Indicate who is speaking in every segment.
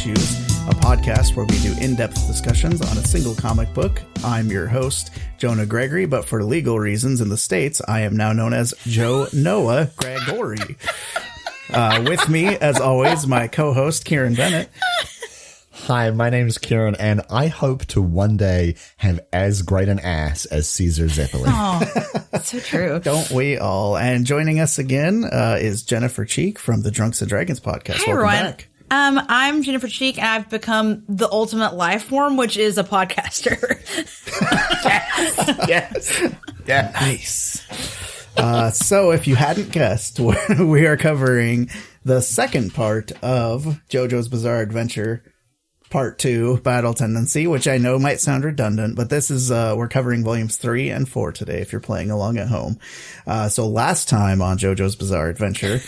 Speaker 1: Issues, a podcast where we do in-depth discussions on a single comic book. I'm your host, Jonah Gregory, but for legal reasons in the States, I am now known as Joe Noah Gregory. With me, as always, my co-host, Kieran Bennett.
Speaker 2: Hi, my name's Kieran, and I hope to one day have as great an ass as Caesar Zeppelin.
Speaker 3: Oh, that's so true.
Speaker 1: Don't we all? And joining us again is Jennifer Cheek from the Drunks and Dragons podcast.
Speaker 3: Hi,
Speaker 1: Welcome
Speaker 3: everyone.
Speaker 1: back.
Speaker 3: I'm Jennifer Cheek, and I've become the ultimate life form, which is a podcaster.
Speaker 2: Yes. Yeah.
Speaker 1: Nice. So if you hadn't guessed, we are covering the second part of JoJo's Bizarre Adventure, Part 2, Battle Tendency, which I know might sound redundant, but this is, we're covering volumes 3 and 4 today if you're playing along at home. So last time on JoJo's Bizarre Adventure,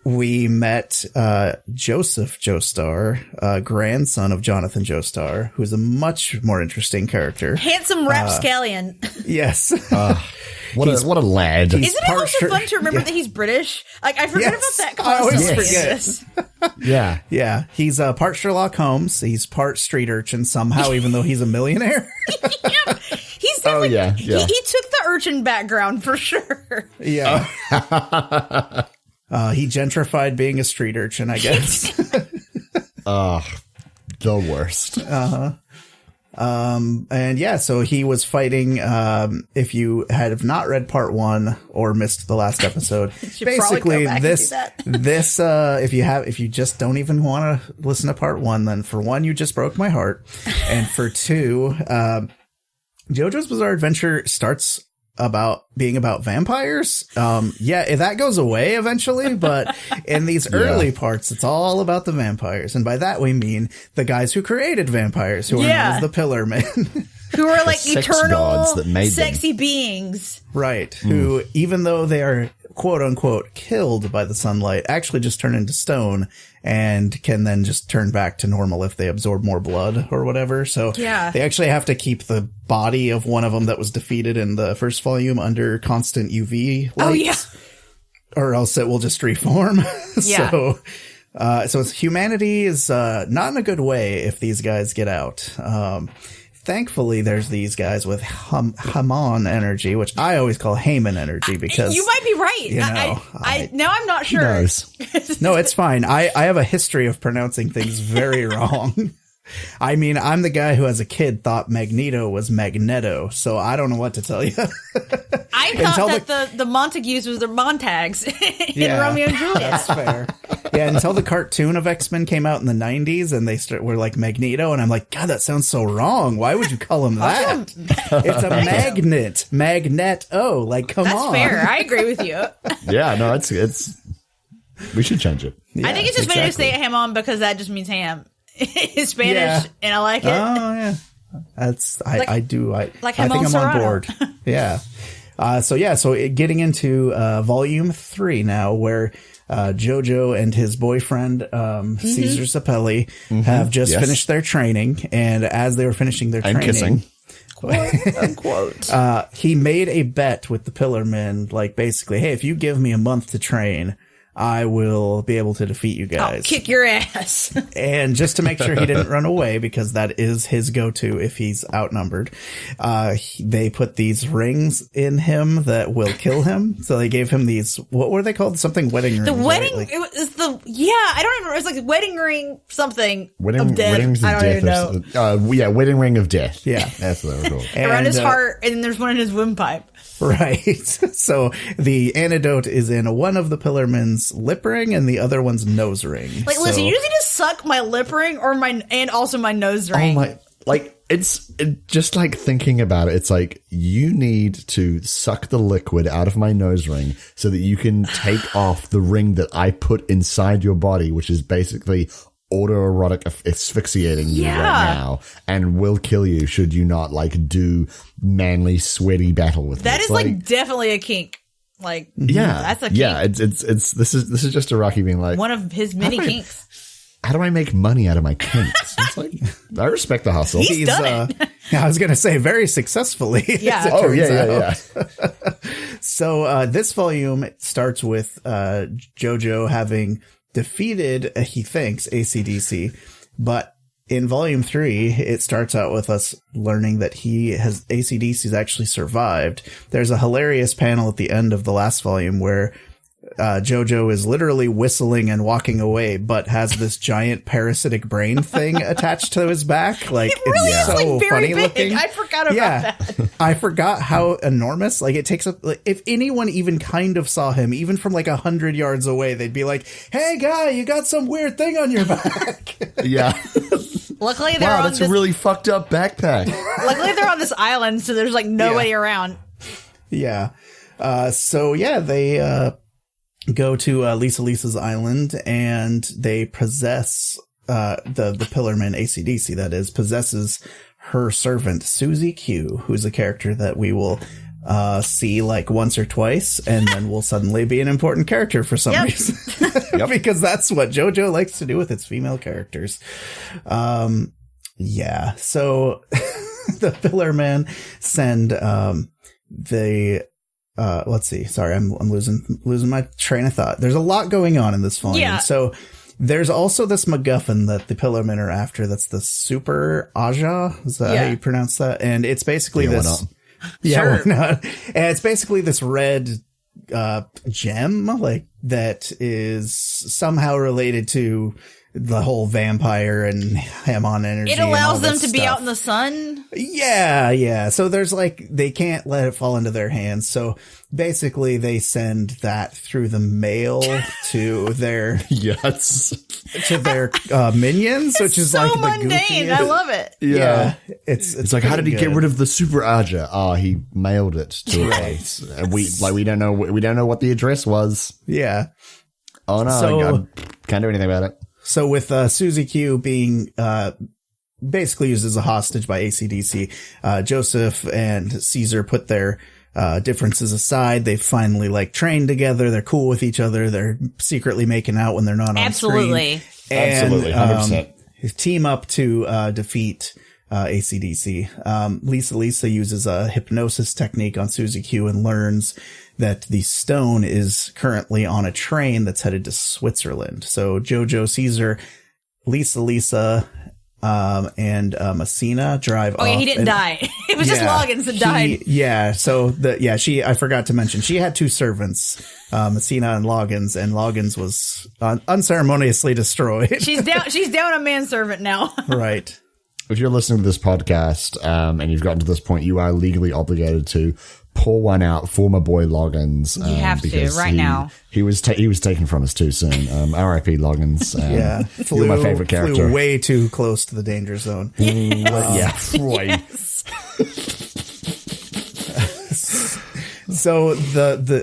Speaker 1: we met Joseph Joestar, grandson of Jonathan Joestar, who's a much more interesting character.
Speaker 3: Handsome rapscallion.
Speaker 1: Yes.
Speaker 2: What a lad.
Speaker 3: Isn't it also fun to remember that he's British? Like, I forget about that constantly.
Speaker 1: I always forget.
Speaker 2: Yeah.
Speaker 1: Yeah. He's part Sherlock Holmes. He's part street urchin somehow, even though he's a millionaire.
Speaker 3: Yeah. He's definitely,
Speaker 2: yeah.
Speaker 3: He took the urchin background for sure.
Speaker 1: Yeah. He gentrified being a street urchin, I guess.
Speaker 2: The worst.
Speaker 1: And yeah, so he was fighting, if you have not read part 1 or missed the last episode, basically if you just don't even want to listen to part 1, then for 1, you just broke my heart. And for 2, JoJo's Bizarre Adventure starts being about vampires. Yeah, that goes away eventually, but in these early parts, it's all about the vampires. And by that, we mean the guys who created vampires, who are known as the Pillar Men.
Speaker 3: Who are like eternal, sexy
Speaker 2: them.
Speaker 3: beings.
Speaker 1: Right. Who, even though they are quote unquote killed by the sunlight, actually just turn into stone and can then just turn back to normal if they absorb more blood or whatever. So they actually have to keep the body of one of them that was defeated in the first volume under constant UV light. Oh, yeah. Or else it will just reform. Yeah. So humanity is not in a good way if these guys get out. Thankfully, there's these guys with Haman energy, which I always call Haman energy because...
Speaker 3: You might be right.
Speaker 1: You know,
Speaker 3: now I'm not sure.
Speaker 1: No, it's fine. I have a history of pronouncing things very wrong. I mean, I'm the guy who as a kid thought Magneto was Magneto, so I don't know what to tell you.
Speaker 3: I thought that the Montagues was the Montags in Romeo and Juliet.
Speaker 1: That's fair. Yeah, until the cartoon of X-Men came out in the 90s and they were like Magneto, and I'm like, God, that sounds so wrong. Why would you call him that? It's a magnet. Magneto. Like, come on.
Speaker 3: That's fair. I agree with you.
Speaker 2: Yeah, no, it's we should change it.
Speaker 3: Yeah, I think it's just funny to say ham because that just means ham. It's Spanish, and I like it.
Speaker 1: Oh, yeah. That's, I do. I think I'm
Speaker 3: Serrano.
Speaker 1: on board. Yeah. So getting into volume 3 now, where JoJo and his boyfriend Caesar Zeppelin have just finished their training, and as they were finishing their training,
Speaker 2: kissing.
Speaker 3: Quote unquote,
Speaker 1: he made a bet with the Pillar Men, like basically, hey, if you give me a month to train, I will be able to defeat you guys.
Speaker 3: I'll kick your ass.
Speaker 1: And just to make sure he didn't run away, because that is his go-to if he's outnumbered, they put these rings in him that will kill him. So they gave him these, what were they called? Something wedding rings.
Speaker 3: The wedding,
Speaker 1: right?
Speaker 3: it was I don't even know. It's like wedding ring something of death.
Speaker 2: Weddings
Speaker 3: I don't even know.
Speaker 2: Wedding ring of death.
Speaker 1: Yeah.
Speaker 2: That's what they were called.
Speaker 3: Around his heart, and then there's one in his windpipe.
Speaker 1: Right. So the antidote is in one of the Pillar Men's lip ring and the other one's nose ring.
Speaker 3: Like, listen, you need to suck my lip ring and also my nose ring.
Speaker 2: Oh my! Like it's just like thinking about it. It's like you need to suck the liquid out of my nose ring so that you can take off the ring that I put inside your body, which is basically autoerotic asphyxiating you right now, and will kill you should you not like do manly sweaty battle with
Speaker 3: that
Speaker 2: me.
Speaker 3: Is like definitely a kink. Like, that's a kink.
Speaker 2: Yeah, it's this is just Iraqi being like
Speaker 3: one of his many kinks.
Speaker 2: How do I make money out of my kinks? It's like, I respect the hustle.
Speaker 3: He's done it.
Speaker 1: I was going to say very successfully.
Speaker 3: Yeah.
Speaker 2: Yeah.
Speaker 1: So this volume starts with JoJo having defeated, he thinks, AC/DC, But in volume 3, it starts out with us learning that AC/DC's actually survived. There's a hilarious panel at the end of the last volume where JoJo is literally whistling and walking away, but has this giant parasitic brain thing attached to his back. Like,
Speaker 3: really
Speaker 1: it's so
Speaker 3: very
Speaker 1: funny
Speaker 3: big.
Speaker 1: looking.
Speaker 3: I forgot about that.
Speaker 1: I forgot how enormous. Like, it takes up. Like, if anyone even kind of saw him, even from like 100 yards away, they'd be like, "Hey, guy, you got some weird thing on your back."
Speaker 2: Yeah.
Speaker 3: Luckily, they're on
Speaker 2: that's a really fucked up backpack.
Speaker 3: Luckily, they're on this island, so there's like nobody around.
Speaker 1: Yeah. They go to Lisa Lisa's island, and they possess the Pillarman AC/DC, that is, possesses her servant Susie Q, who's a character that we will see like once or twice, and then will suddenly be an important character for some reason. Because that's what JoJo likes to do with its female characters. So the Pillarman send let's see. Sorry, I'm losing my train of thought. There's a lot going on in this volume. Yeah. So there's also this MacGuffin that the Pillarmen are after. That's the Super Aja. Is that how you pronounce that? And it's basically this. Yeah, sure. And it's basically this red gem, like, that is somehow related to the whole vampire and Hamon energy.
Speaker 3: It allows them to be out in the sun.
Speaker 1: Yeah. So there's like, they can't let it fall into their hands. So basically they send that through the mail to their minions, which is so like
Speaker 3: mundane.
Speaker 1: the goofiest.
Speaker 3: I love it.
Speaker 2: Yeah. It's like, how did he get rid of the Super Aja? He mailed it to a place. And we don't know what the address was.
Speaker 1: Yeah.
Speaker 2: Oh no, I can't do anything about it.
Speaker 1: So with Susie Q being basically used as a hostage by AC/DC, Joseph and Caesar put their differences aside. They finally like trained together. They're cool with each other. They're secretly making out when they're not on screen.
Speaker 2: Absolutely, 100%.
Speaker 1: Team up to defeat AC/DC. Lisa Lisa uses a hypnosis technique on Susie Q and learns that the stone is currently on a train that's headed to Switzerland. So JoJo, Caesar, Lisa, and Messina drive off.
Speaker 3: Oh, yeah, he didn't die. It was just Loggins that died.
Speaker 1: Yeah, so I forgot to mention, she had two servants, Messina and Loggins was unceremoniously destroyed.
Speaker 3: She's down a manservant now.
Speaker 1: Right.
Speaker 2: If you're listening to this podcast, and you've gotten to this point, you are legally obligated to pour one out for my boy Loggins.
Speaker 3: You have to right now.
Speaker 2: He was taken from us too soon. R.I.P. Loggins. You're my favorite character.
Speaker 1: Flew way too close to the danger zone.
Speaker 2: Right.
Speaker 1: So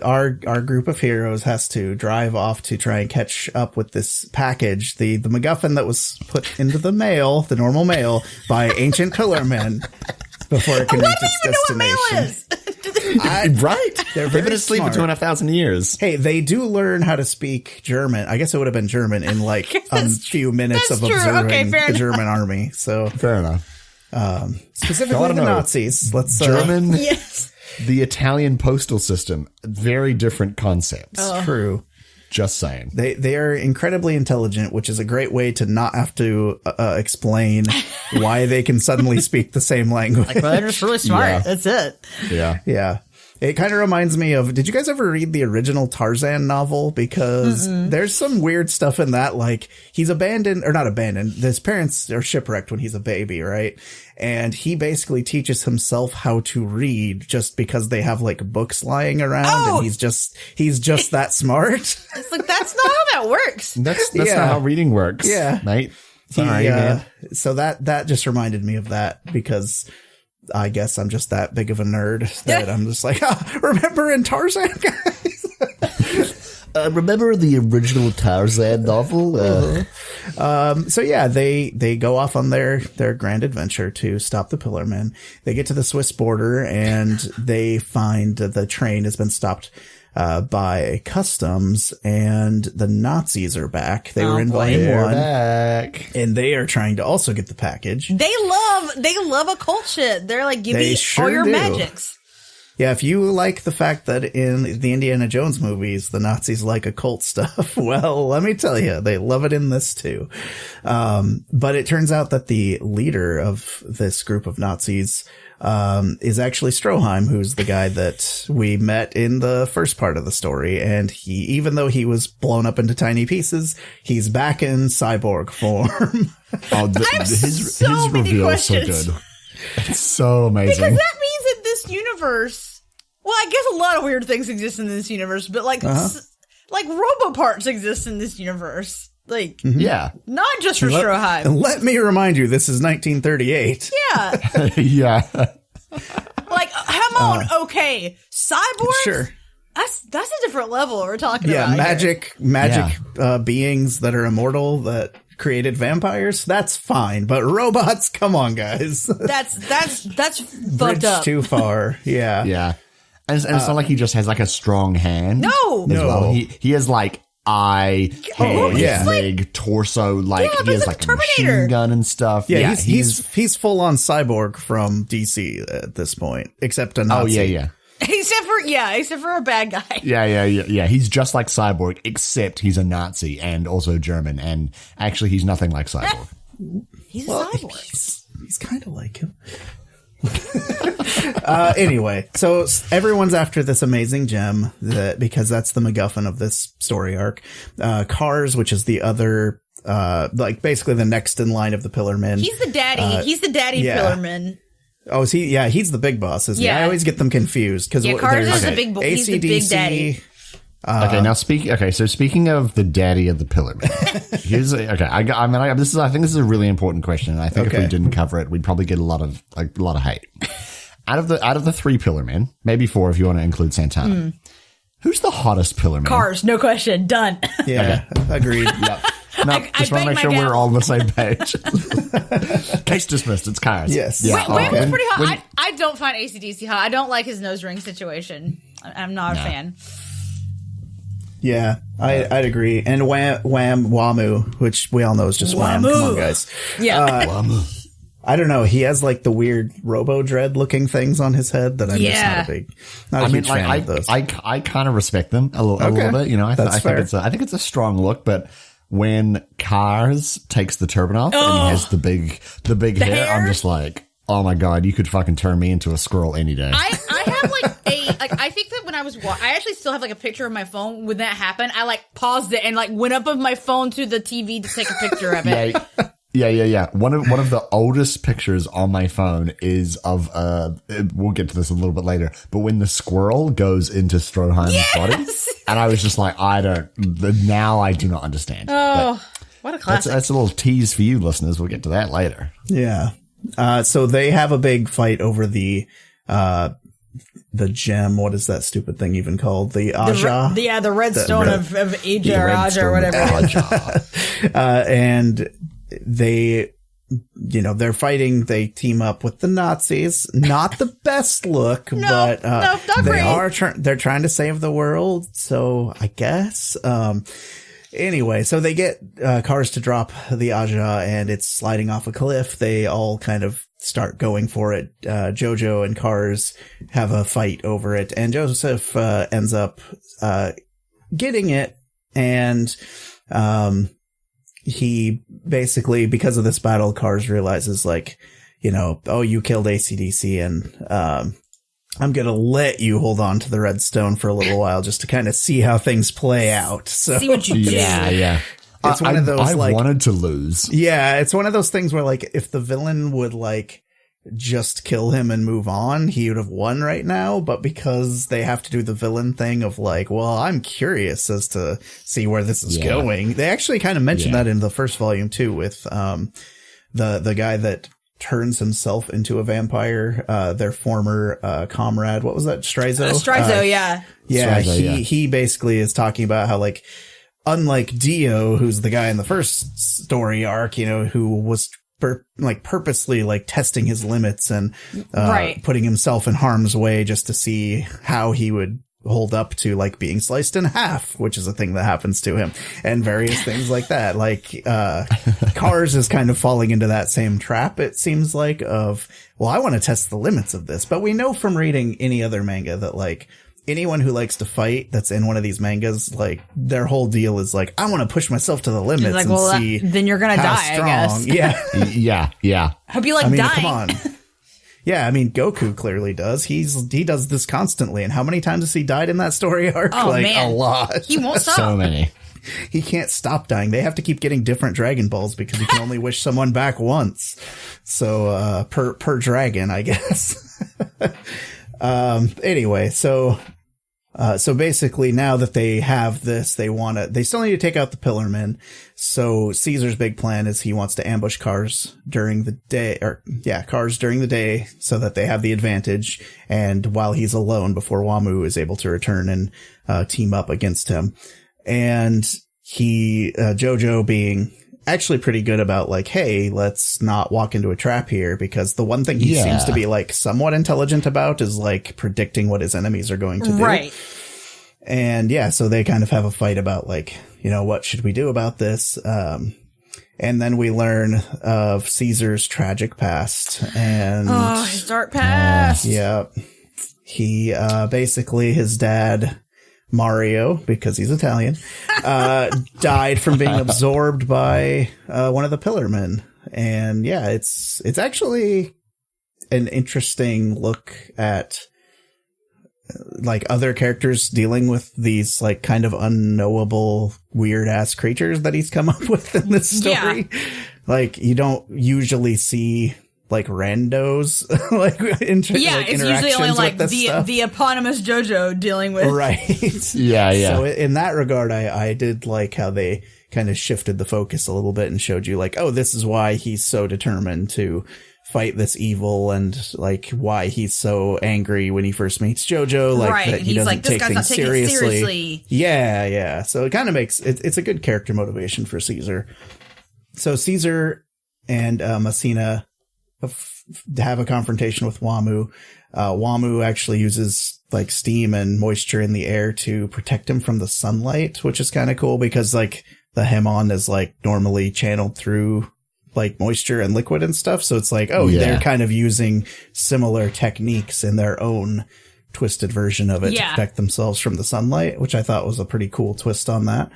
Speaker 1: our group of heroes has to drive off to try and catch up with this package, the MacGuffin that was put into the mail, the normal mail, by ancient Pillarmen before it can reach its destination.
Speaker 2: Right. They've been asleep for 2,500 years.
Speaker 1: Hey, they do learn how to speak German. I guess it would have been German in like a few minutes of observing the German army. So
Speaker 2: fair enough.
Speaker 1: Specifically the Nazis. Let's
Speaker 2: German. Yes. The Italian postal system. Very different concepts.
Speaker 1: True.
Speaker 2: Just saying.
Speaker 1: They are incredibly intelligent, which is a great way to not have to explain why they can suddenly speak the same language.
Speaker 3: Like, well, they're just really smart. Yeah. That's it.
Speaker 2: Yeah.
Speaker 1: Yeah. It kind of reminds me of, did you guys ever read the original Tarzan novel? Because there's some weird stuff in that, like he's abandoned, or not abandoned, his parents are shipwrecked when he's a baby, right? And he basically teaches himself how to read just because they have like books lying around and he's just that smart.
Speaker 3: It's like, that's not how that works.
Speaker 2: That's not how reading works. Yeah. Mate. Sorry, man.
Speaker 1: So that just reminded me of that because I guess I'm just that big of a nerd that I'm just like, remember in Tarzan, guys?
Speaker 2: Remember the original Tarzan novel?
Speaker 1: So yeah, they go off on their grand adventure to stop the Pillarmen. They get to the Swiss border and they find that the train has been stopped by customs and the Nazis are back. They were in volume 1 back. And they are trying to also get the package.
Speaker 3: They love occult shit. They're like, give me all your magics.
Speaker 1: Yeah, if you like the fact that in the Indiana Jones movies, the Nazis like occult stuff, well, let me tell you, they love it in this too. But it turns out that the leader of this group of Nazis is actually Stroheim, who's the guy that we met in the first part of the story. And even though he was blown up into tiny pieces, he's back in cyborg form.
Speaker 2: His reveal is so good. It's so amazing.
Speaker 3: Because that means that this universe, well, I guess a lot of weird things exist in this universe, but like robo-parts exist in this universe. Like,
Speaker 2: yeah,
Speaker 3: not just for Stroheim.
Speaker 1: And let me remind you, this is 1938.
Speaker 3: Yeah.
Speaker 2: Yeah.
Speaker 3: Like, come on, okay. Cyborgs?
Speaker 1: Sure.
Speaker 3: That's a different level we're talking about.
Speaker 1: Magic beings that are immortal that created vampires, that's fine, but robots, come on, guys.
Speaker 3: That's fucked
Speaker 1: Bridge
Speaker 3: up.
Speaker 1: too far. Yeah.
Speaker 2: Yeah. And it's not like he just has like a strong hand.
Speaker 3: No.
Speaker 2: Well. He has like eye, head, leg, torso, like he has like a machine gun and stuff.
Speaker 1: Yeah, he's full on cyborg from DC at this point, except a Nazi.
Speaker 2: Oh yeah.
Speaker 3: Except for a bad guy.
Speaker 2: Yeah. He's just like Cyborg, except he's a Nazi and also German, and actually he's nothing like Cyborg.
Speaker 3: He's a cyborg.
Speaker 1: He's kind of like him. Anyway, so everyone's after this amazing gem because that's the MacGuffin of this story arc. Cars, which is the other, like basically the next in line of the Pillarmen.
Speaker 3: He's the daddy. He's the daddy Pillarman.
Speaker 1: Oh, is he? Yeah, he's the big boss, isn't he? I always get them confused because
Speaker 3: Cars is the big boss. He's the big daddy.
Speaker 2: Speaking of the daddy of the Pillarmen, I think this is a really important question, and I think if we didn't cover it, we'd probably get a lot of hate. Out of the three Pillarmen, maybe four if you want to include Santana. Who's the hottest Pillarman?
Speaker 3: Cars, no question, done.
Speaker 1: Yeah, agreed. Yep.
Speaker 2: No, just want to make sure we're all on the same page. Case dismissed. It's Cars.
Speaker 1: Yes.
Speaker 3: Yeah. Wham was pretty hot. I don't find AC/DC hot. I don't like his nose ring situation. I'm not a fan.
Speaker 1: Yeah, I'd agree. And Wamu, which we all know is just Wham. Come on, guys.
Speaker 3: Yeah.
Speaker 2: Wamu.
Speaker 1: I don't know. He has like the weird Robo-Dread looking things on his head that I'm just not a huge fan of those.
Speaker 2: I kind of respect them a little bit. You know, I think it's a strong look, but when Cars takes the turban off and he has the big hair, I'm just like, oh my God, you could fucking turn me into a squirrel any day.
Speaker 3: I have I think that when I was I actually still have like a picture of my phone when that happened. I like paused it and like went up of my phone to the TV to take a picture of it.
Speaker 2: Yeah. One of the oldest pictures on my phone is of we'll get to this a little bit later, but when the squirrel goes into Stroheim's body, and I was just like, I do not understand.
Speaker 3: Oh, what a classic!
Speaker 2: That's a little tease for you listeners. We'll get to that later.
Speaker 1: Yeah. So they have a big fight over the gem. What is that stupid thing even called? The Aja?
Speaker 3: The red stone of Aja or Aja or whatever.
Speaker 1: And they're fighting. They team up with the Nazis. Not the best look, but they're trying to save the world. So I guess. Anyway, so they get Cars to drop the Aja, and it's sliding off a cliff. They all kind of start going for it. JoJo and Cars have a fight over it, and Joseph ends up getting it, and he basically, because of this battle, Cars realizes, like, you killed AC/DC, and I'm going to let you hold on to the red stone for a little while just to kind of see how things play out. So,
Speaker 3: see what you do.
Speaker 2: Yeah.
Speaker 1: It's one of those,
Speaker 2: I wanted to lose.
Speaker 1: Yeah, it's one of those things where, like, if the villain would, like, just kill him and move on, he would have won right now. But because they have to do the villain thing of, like, well, I'm curious as to see where this is going. They actually kind of mentioned that in the first volume, too, with the guy that turns himself into a vampire, their former comrade. What was that? Strizo?
Speaker 3: Strizo, yeah.
Speaker 1: Yeah, he basically is talking about how, like, unlike Dio, who's the guy in the first story arc, who was purposely like testing his limits and putting himself in harm's way just to see how he would hold up to like being sliced in half, which is a thing that happens to him, and various things like that. Like, Cars is kind of falling into that same trap, it seems like, of, well, I want to test the limits of this. But we know from reading any other manga that like anyone who likes to fight that's in one of these mangas, like their whole deal is like, I want to push myself to the limits
Speaker 3: like,
Speaker 1: and
Speaker 3: well,
Speaker 1: see.
Speaker 3: Then you're going to die,
Speaker 1: strong.
Speaker 3: I guess.
Speaker 2: Yeah.
Speaker 3: Hope you like dying.
Speaker 1: Come on. Yeah, I mean, Goku clearly does. He does this constantly. And how many times has he died in that story arc?
Speaker 3: Oh,
Speaker 1: like,
Speaker 3: man.
Speaker 1: a lot.
Speaker 3: He won't stop.
Speaker 2: So many.
Speaker 1: He can't stop dying. They have to keep getting different Dragon Balls because he can only wish someone back once. So, per dragon, I guess. Anyway, so basically now that they have this, they still need to take out the Pillarmen. So Caesar's big plan is he wants to ambush Cars during the day, Cars during the day so that they have the advantage. And while he's alone before Wamu is able to return and, team up against him. And JoJo being actually pretty good about like, hey, let's not walk into a trap here, because the one thing he seems to be like somewhat intelligent about is like predicting what his enemies are going to do.
Speaker 3: Right.
Speaker 1: And so they kind of have a fight about like, what should we do about this? And then we learn of Caesar's tragic past and
Speaker 3: his dark past.
Speaker 1: He, basically his dad, Mario, because he's Italian, died from being absorbed by one of the Pillarmen. And it's actually an interesting look at like other characters dealing with these like kind of unknowable weird ass creatures that he's come up with in this story. Yeah. Like you don't usually see like randos like
Speaker 3: it's usually only like the eponymous JoJo dealing with
Speaker 1: So in that regard I did like how they kind of shifted the focus a little bit and showed you like, oh, this is why he's so determined to fight this evil, and like why he's so angry when he first meets JoJo, like that he doesn't take things seriously. Yeah. So it kind of makes it's a good character motivation for Caesar. So Caesar and Messina have a confrontation with Wamu. Wamu actually uses like steam and moisture in the air to protect him from the sunlight, which is kind of cool because like the Hemon is like normally channeled through like moisture and liquid and stuff. So it's like, they're kind of using similar techniques in their own twisted version of it to protect themselves from the sunlight, which I thought was a pretty cool twist on that.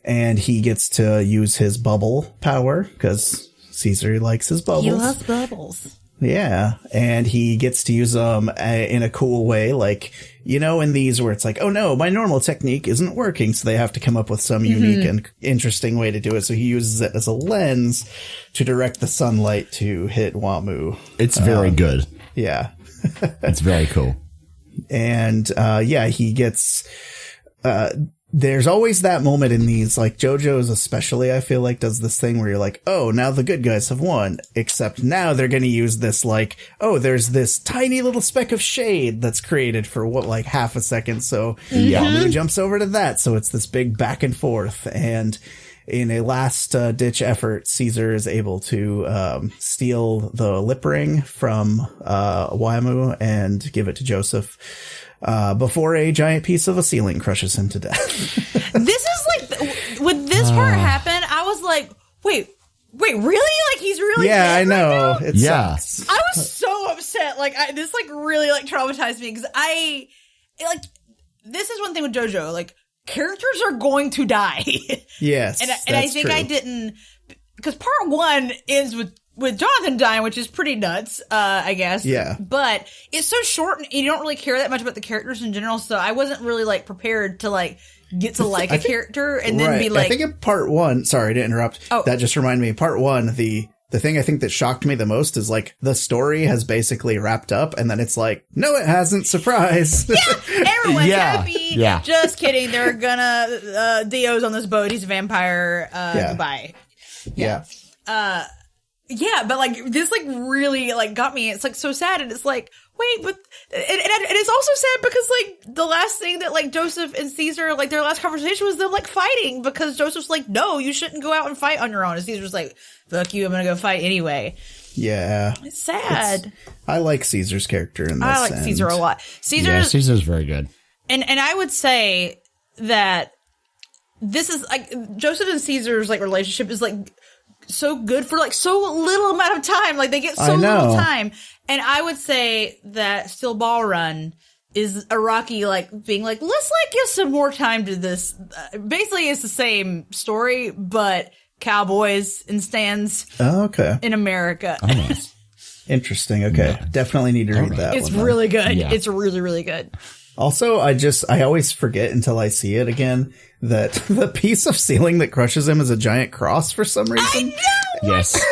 Speaker 1: And he gets to use his bubble power because Caesar likes his bubbles.
Speaker 3: He loves bubbles.
Speaker 1: Yeah. And he gets to use them in a cool way. Like, in these where it's like, oh no, my normal technique isn't working. So they have to come up with some unique and interesting way to do it. So he uses it as a lens to direct the sunlight to hit Wamu.
Speaker 2: It's very good.
Speaker 1: Yeah.
Speaker 2: It's very cool.
Speaker 1: And, he gets, there's always that moment in these, like JoJo's especially, I feel like does this thing where you're like, oh, now the good guys have won, except now they're going to use this like, oh, there's this tiny little speck of shade that's created for like half a second. So Wamu jumps over to that. So it's this big back and forth. And in a last ditch effort, Caesar is able to steal the lip ring from Wamu and give it to Joseph. Before a giant piece of a ceiling crushes him to death.
Speaker 3: This is like, when this part happened, I was like, wait, really? Like, he's really dead
Speaker 1: I know.
Speaker 3: Right now?
Speaker 1: It sucks.
Speaker 3: I was so upset. Like, this, like, really, like, traumatized me, because this is one thing with JoJo, like, characters are going to die.
Speaker 1: Yes,
Speaker 3: and I think true. I didn't, because part one ends with Jonathan dying, which is pretty nuts, I guess.
Speaker 1: Yeah.
Speaker 3: But it's so short and you don't really care that much about the characters in general, so I wasn't really, like, prepared to, like, get to like a character and then be like...
Speaker 1: I think in part one, sorry to interrupt, that just reminded me, part one, the thing I think that shocked me the most is, like, the story has basically wrapped up, and then it's like, no, it hasn't, surprise.
Speaker 3: Yeah, everyone's happy. Yeah. Just kidding, they're gonna, Dio's on this boat, he's a vampire, goodbye.
Speaker 1: Yeah.
Speaker 3: Yeah, but like this like really like got me. It's like so sad, and it's like wait, but and it's also sad because like the last thing that like Joseph and Caesar like their last conversation was them like fighting because Joseph's like, no, you shouldn't go out and fight on your own, and Caesar's like, fuck you, I'm gonna go fight anyway.
Speaker 1: Yeah,
Speaker 3: it's sad.
Speaker 1: I like Caesar's character in this.
Speaker 3: I like Caesar a lot.
Speaker 2: Caesar's very good.
Speaker 3: And I would say that this is like Joseph and Caesar's like relationship is like so good for like so little amount of time. Like they get so little time. And I would say that Steel Ball Run is Araki like being like, let's like give some more time to this. Basically, it's the same story, but cowboys and stands.
Speaker 1: Oh, okay.
Speaker 3: In America.
Speaker 2: Oh, nice.
Speaker 1: Interesting. Okay. Nice. Definitely need to read that.
Speaker 3: It's really good. Yeah. It's really, really good.
Speaker 1: Also, I always forget until I see it again that the piece of ceiling that crushes him is a giant cross for some reason.
Speaker 3: I know!
Speaker 2: Yes.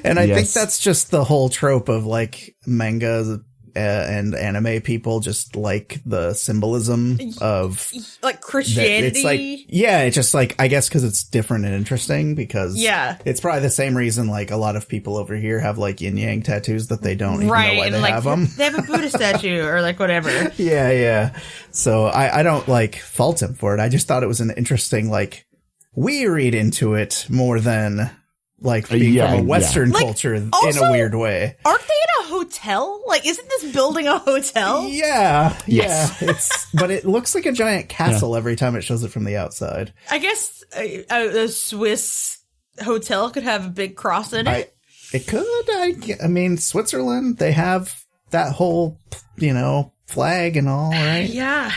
Speaker 1: And I think that's just the whole trope of like manga and anime people just like the symbolism of
Speaker 3: like Christianity.
Speaker 1: It's like, yeah, it's just like, I guess because it's different and interesting because it's probably the same reason like a lot of people over here have like yin yang tattoos that they don't even know why they have them.
Speaker 3: They have a Buddha statue or like whatever.
Speaker 1: Yeah. So I don't like fault him for it. I just thought it was an interesting, like, we read into it more than like being from a Western culture also, in a weird way.
Speaker 3: Aren't they in a hotel? Like, isn't this building a hotel?
Speaker 1: Yeah. But it looks like a giant castle every time it shows it from the outside.
Speaker 3: I guess a Swiss hotel could have a big cross in it.
Speaker 1: It could. I mean, Switzerland, they have that whole, flag and all, right?
Speaker 3: Yeah.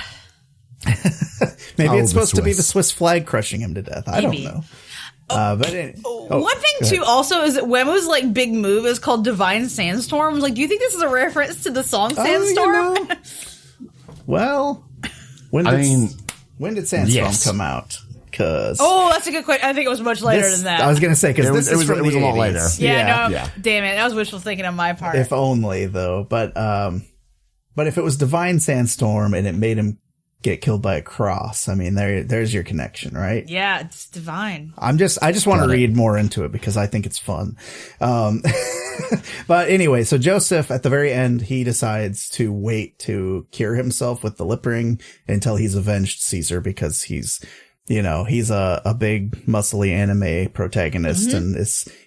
Speaker 1: Maybe it's supposed to be the Swiss flag crushing him to death. I don't know. One
Speaker 3: thing too also is that Wemo's like big move is called Divine Sandstorm. Like, do you think this is a reference to the song Sandstorm?
Speaker 1: Well, when did Sandstorm come out?
Speaker 3: That's a good question. I think it was much later than that.
Speaker 1: I was gonna say because this was from the
Speaker 3: a
Speaker 1: lot
Speaker 3: later. Yeah. Damn it, that was wishful thinking on my part.
Speaker 1: If only though, but if it was Divine Sandstorm and it made him get killed by a cross, I mean, there's your connection, right?
Speaker 3: Yeah, it's divine.
Speaker 1: I just want to read more into it because I think it's fun. But anyway, so Joseph at the very end, he decides to wait to cure himself with the lip ring until he's avenged Caesar because he's a big muscly anime protagonist and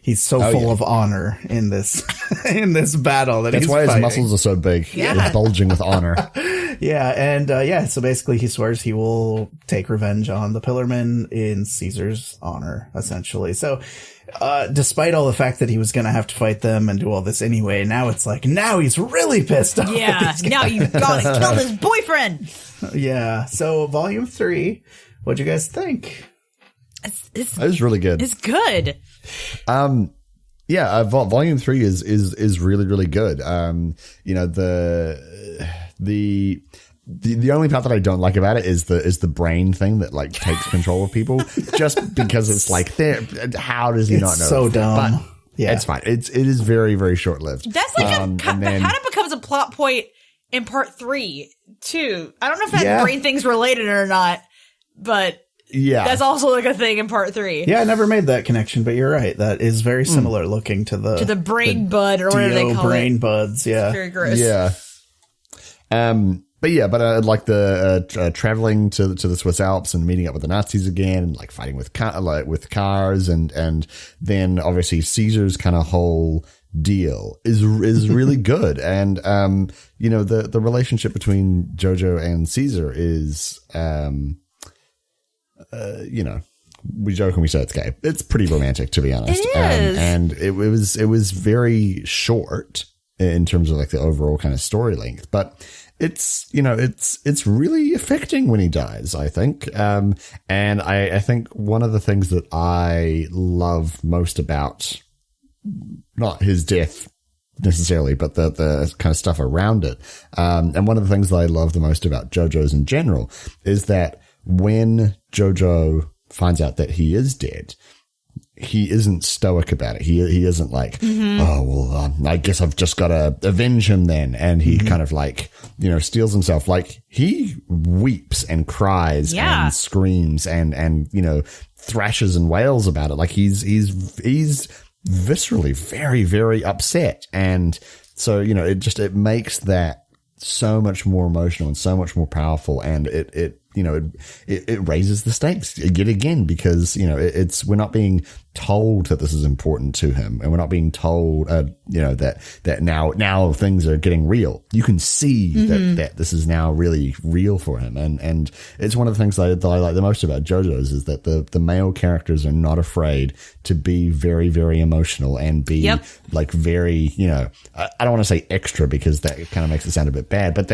Speaker 1: he's so full of honor in this in this battle that
Speaker 2: that's why his muscles are so big. Yeah, bulging with honor.
Speaker 1: So basically he swears he will take revenge on the Pillarmen in Caesar's honor, essentially. So despite all the fact that he was going to have to fight them and do all this anyway, now it's like, now he's really pissed off.
Speaker 3: Yeah, now you've got to kill his boyfriend.
Speaker 1: Yeah, so Volume 3, what'd you guys think?
Speaker 2: That was really good.
Speaker 3: It's good.
Speaker 2: Volume 3 is really, really good. The only part that I don't like about it is the brain thing that like takes control of people, just because it's like, how does he not know?
Speaker 1: So dumb.
Speaker 2: But it's fine. It is very, very short lived.
Speaker 3: That's like kind of becomes a plot point in part 3 too. I don't know if that brain thing's related or not, but that's also like a thing in part 3.
Speaker 1: Yeah, I never made that connection, but you're right. That is very similar looking to the
Speaker 3: brain bud or whatever they call it.
Speaker 1: Brain buds. Yeah,
Speaker 3: it's very gross.
Speaker 2: Yeah. But like the traveling to the Swiss Alps and meeting up with the Nazis again and like fighting with cars and then obviously Caesar's kind of whole deal is really good. And the relationship between JoJo and Caesar is we joke when we say it's gay. It's pretty romantic, to be honest.
Speaker 3: It is.
Speaker 2: And it was very short in terms of like the overall kind of story length, but it's really affecting when he dies, I think. And I think one of the things that I love most about not his death necessarily, but the kind of stuff around it. And one of the things that I love the most about JoJo's in general is that when JoJo finds out that he is dead, he isn't stoic about it. He isn't like, I guess I've just got to avenge him then. And he kind of like, steels himself. Like he weeps and cries and screams and thrashes and wails about it. Like he's viscerally very, very upset. And so, it makes that so much more emotional and so much more powerful. And it it raises the stakes yet again, because, we're not being told that this is important to him, and we're not being told, that now things are getting real. You can see that this is now really real for him. And it's one of the things that I like the most about JoJo's is that the male characters are not afraid to be very, very emotional and be like very, I don't want to say extra because that kind of makes it sound a bit bad, but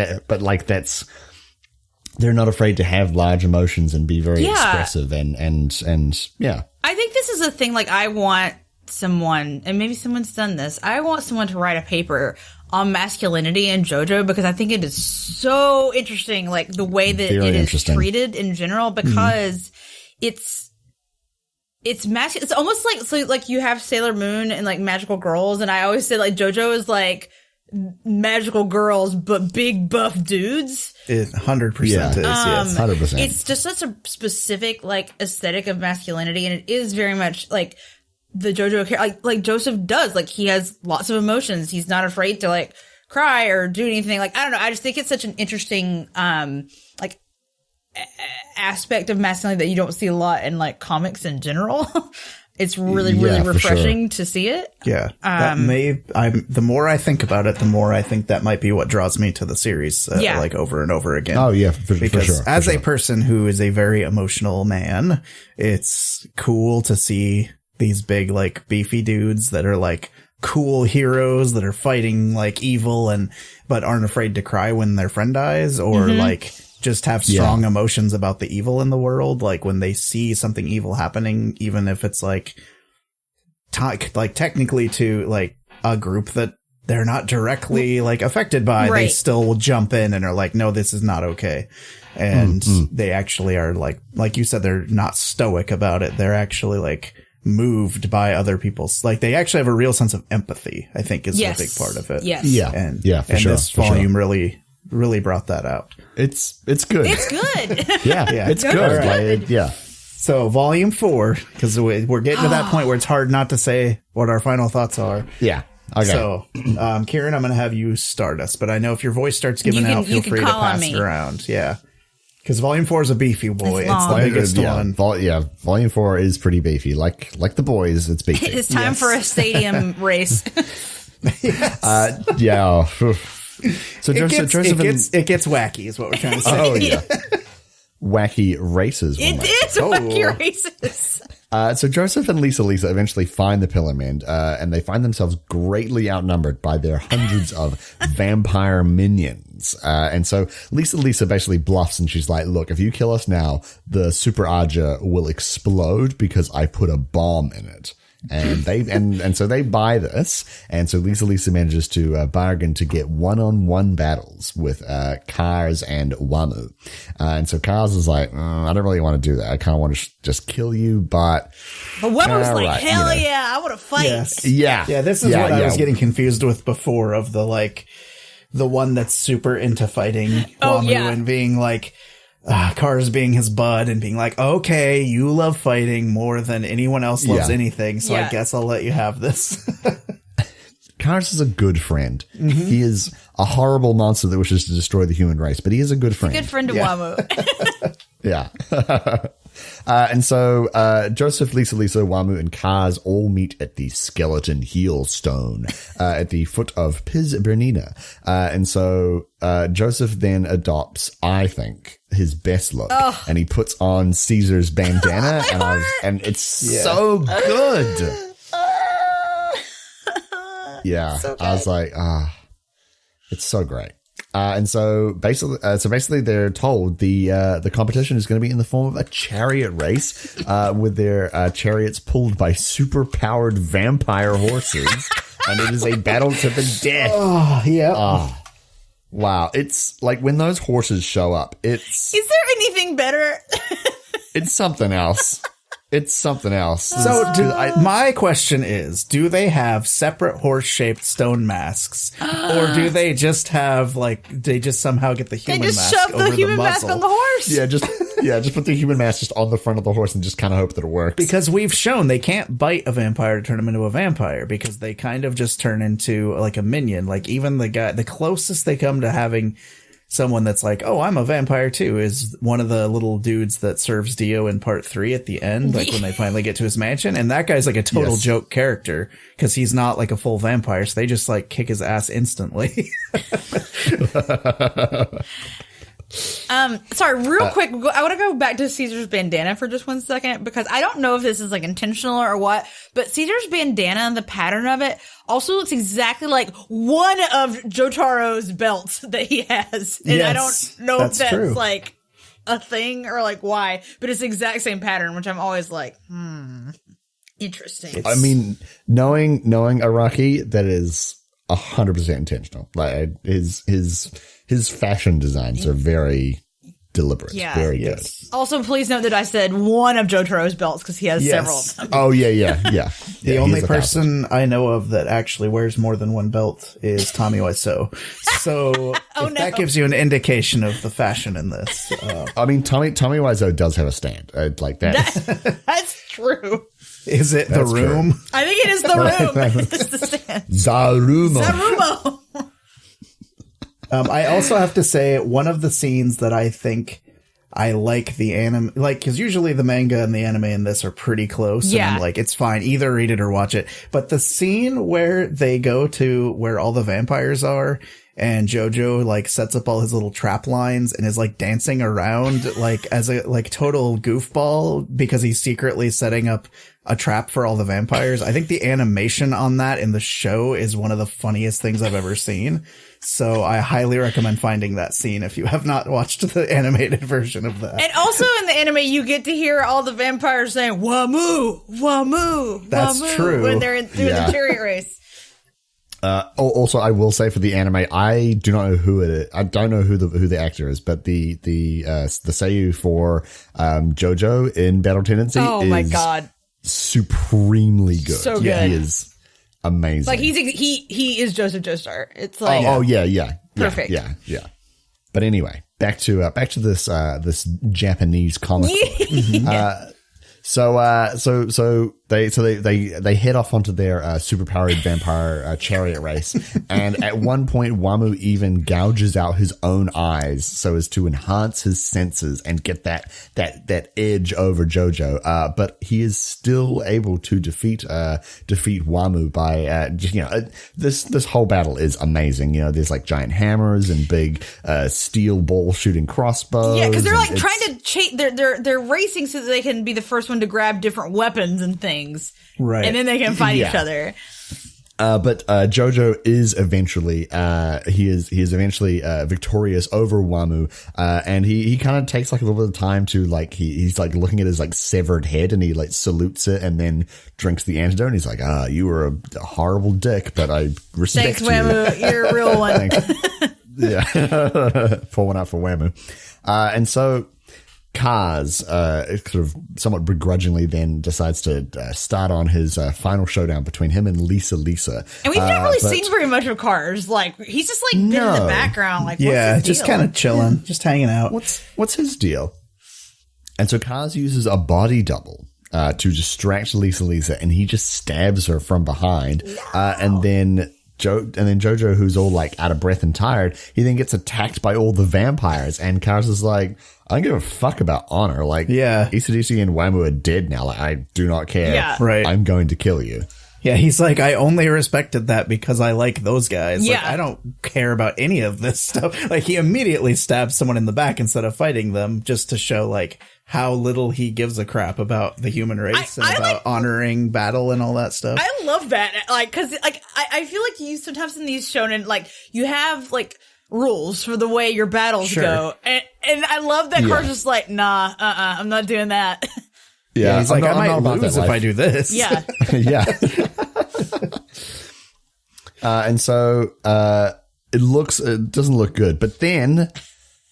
Speaker 2: they're not afraid to have large emotions and be very expressive and yeah.
Speaker 3: I think this is a thing, like, I want someone, and maybe someone's done this, I want someone to write a paper on masculinity in JoJo, because I think it is so interesting, like, the way that it is treated in general, because it's it's almost like, so like you have Sailor Moon and like magical girls, and I always say like JoJo is like magical girls but big buff dudes.
Speaker 1: It 100% is, yes.
Speaker 2: 100%.
Speaker 3: It's just such a specific like aesthetic of masculinity, and it is very much like the JoJo like Joseph does. Like he has lots of emotions. He's not afraid to like cry or do anything. Like I don't know. I just think it's such an interesting like aspect of masculinity that you don't see a lot in like comics in general. It's really refreshing to see it.
Speaker 1: Yeah. The more I think about it, the more I think that might be what draws me to the series like over and over again.
Speaker 2: Oh yeah,
Speaker 1: because as a person who is a very emotional man, it's cool to see these big like beefy dudes that are like cool heroes that are fighting like evil but aren't afraid to cry when their friend dies, or like just have strong emotions about the evil in the world. Like when they see something evil happening, even if it's like technically to like a group that they're not directly like affected by, they still will jump in and are like, no, this is not okay. And they actually are like you said, they're not stoic about it. They're actually like moved by other people's, like they actually have a real sense of empathy, I think is a big part of it.
Speaker 3: Yes.
Speaker 2: Yeah.
Speaker 1: And
Speaker 2: sure,
Speaker 1: this volume really brought that out.
Speaker 2: It's good.
Speaker 3: It's good.
Speaker 2: yeah, it's good.
Speaker 1: Right.
Speaker 2: Yeah.
Speaker 1: So volume 4, because we're getting to that point where it's hard not to say what our final thoughts are.
Speaker 2: Yeah. Okay.
Speaker 1: So, Kieran, I'm going to have you start us, but I know if your voice starts giving out, feel free to pass it around. Yeah. Because volume 4 is a beefy boy. It's the biggest one.
Speaker 2: Volume 4 is pretty beefy. Like the boys, it's beefy.
Speaker 3: It's time for a stadium race.
Speaker 2: Yeah. So
Speaker 1: it gets wacky is what we're trying to say.
Speaker 2: Oh yeah. Wacky races.
Speaker 3: Wacky races.
Speaker 2: So Joseph and Lisa Lisa eventually find the Pillar Men, and they find themselves greatly outnumbered by their hundreds of vampire minions. And so Lisa Lisa basically bluffs, and she's like, look, if you kill us now, the Super Aja will explode because I put a bomb in it. And they and so they buy this, and so Lisa manages to bargain to get one-on-one battles with Kars and Wamu, and so Kars is like, I don't really want to do that. I kind of want to just kill you, but
Speaker 3: Wamu's like, hell yeah, I want to fight.
Speaker 1: Yes.
Speaker 2: Yeah.
Speaker 1: This is what I was getting confused with before, of the like the one that's super into fighting Wamu and being like. Kars being his bud and being like, okay, you love fighting more than anyone else loves anything, so I guess I'll let you have this.
Speaker 2: Kars is a good friend. He is a horrible monster that wishes to destroy the human race, but he is a good friend.
Speaker 3: Good friend to Wamu.
Speaker 2: Yeah. And so Joseph, Lisa, Wamu, and Kars all meet at the Skeleton Heel Stone at the foot of Piz Bernina. And so Joseph then adopts, I think, his best look, and he puts on Caesar's bandana, and it's so good. Yeah, so I was like, it's so great. And so basically, they're told the competition is going to be in the form of a chariot race, with their chariots pulled by super powered vampire horses, and it is a battle to the death.
Speaker 1: Oh, yeah.
Speaker 2: Wow, it's like when those horses show up. Is
Speaker 3: there anything better?
Speaker 2: It's something else. It's something else.
Speaker 1: So my question is, do they have separate horse-shaped stone masks, or do they just have they just somehow get the human mask over the muzzle? They just shove the human mask
Speaker 3: on the horse.
Speaker 2: Just put the human mask just on the front of the horse and just kind of hope that it works.
Speaker 1: Because we've shown they can't bite a vampire to turn him into a vampire, because they kind of just turn into like a minion. Like even the closest they come to having someone that's like, oh, I'm a vampire too, is one of the little dudes that serves Dio in part 3 at the end, like when they finally get to his mansion. And that guy's like a total joke character because he's not like a full vampire. So they just like kick his ass instantly.
Speaker 3: Sorry, real quick. I want to go back to Caesar's bandana for just 1 second because I don't know if this is like intentional or what, but Caesar's bandana and the pattern of it also looks exactly like one of Jotaro's belts that he has. And I don't know if that's true. Like a thing or like why, but it's the exact same pattern, which I'm always like, interesting.
Speaker 2: I mean, knowing Araki, that is 100% intentional. Like his fashion designs are very deliberate. Yeah. Very good.
Speaker 3: Also, please note that I said one of Jotaro's belts because he has several of them.
Speaker 2: Oh, yeah.
Speaker 1: The only person I know of that actually wears more than one belt is Tommy Wiseau. So that gives you an indication of the fashion in this.
Speaker 2: I mean, Tommy Wiseau does have a stand. Like that.
Speaker 3: That's true.
Speaker 1: Is it the room?
Speaker 3: True. I think it is the room. It's the stand.
Speaker 2: Zarumo.
Speaker 1: I also have to say one of the scenes that I think I like the anime, like, because usually the manga and the anime in this are pretty close. Yeah. And I'm like, it's fine. Either read it or watch it. But the scene where they go to where all the vampires are and JoJo like sets up all his little trap lines and is like dancing around like as a like total goofball because he's secretly setting up a trap for all the vampires. I think the animation on that in the show is one of the funniest things I've ever seen. So I highly recommend finding that scene if you have not watched the animated version of that.
Speaker 3: And also in the anime, you get to hear all the vampires saying "Wamu, Wamu."
Speaker 1: That's
Speaker 3: Wamu,
Speaker 1: true
Speaker 3: when they're through the chariot race.
Speaker 2: Also, I will say for the anime, I do not know who it is. I don't know who the actor is, but the seiyuu for JoJo in Battle Tendency.
Speaker 3: Oh my god,
Speaker 2: supremely good.
Speaker 3: So good.
Speaker 2: Yeah, he is. Amazing.
Speaker 3: Like he is Joseph Joestar. It's like
Speaker 2: yeah.
Speaker 3: Perfect.
Speaker 2: Yeah. But anyway, back to this this Japanese comic book. So they head off onto their superpowered vampire chariot race, and at one point Wamu even gouges out his own eyes so as to enhance his senses and get that edge over JoJo. But he is still able to defeat Wamu by this whole battle is amazing. You know, there's like giant hammers and big steel ball shooting crossbows.
Speaker 3: Yeah, because they're like trying to chase. They're racing so that they can be the first one to grab different weapons and things. Right. And then they can fight each other.
Speaker 2: But JoJo is eventually he is eventually victorious over Wamu, and he kind of takes like a little bit of time to like he's like looking at his like severed head and he like salutes it and then drinks the antidote and he's like, you were a horrible dick, but I respect you.
Speaker 3: Thanks, Wamu, you're a real one.
Speaker 2: Yeah, pour one out for Wamu. And so Kaz, sort of somewhat begrudgingly then decides to start on his final showdown between him and Lisa Lisa.
Speaker 3: And we've not really seen very much of Kaz. Like, he's just like been in the background. Like, what's his deal?
Speaker 1: Just kind of chilling, just hanging out.
Speaker 2: What's his deal? And so Kaz uses a body double to distract Lisa Lisa, and he just stabs her from behind. And then JoJo, who's all like out of breath and tired, he then gets attacked by all the vampires, and Kaz is like, I don't give a fuck about honor. Like, Isadisi and Wamu are dead now. Like, I do not care. Yeah.
Speaker 1: Right.
Speaker 2: I'm going to kill you.
Speaker 1: Yeah, he's like, I only respected that because I like those guys. Yeah. Like, I don't care about any of this stuff. Like, he immediately stabs someone in the back instead of fighting them just to show, like, how little he gives a crap about the human race and about honoring battle and all that stuff.
Speaker 3: I love that. Like, because, like, I feel like you sometimes in these shonen, like, you have, like, rules for the way your battles go. And I love that Kaz just like, nah, I'm not doing that.
Speaker 1: Yeah, he's like, I might lose if I do this.
Speaker 3: Yeah.
Speaker 2: Yeah. And so it doesn't look good. But then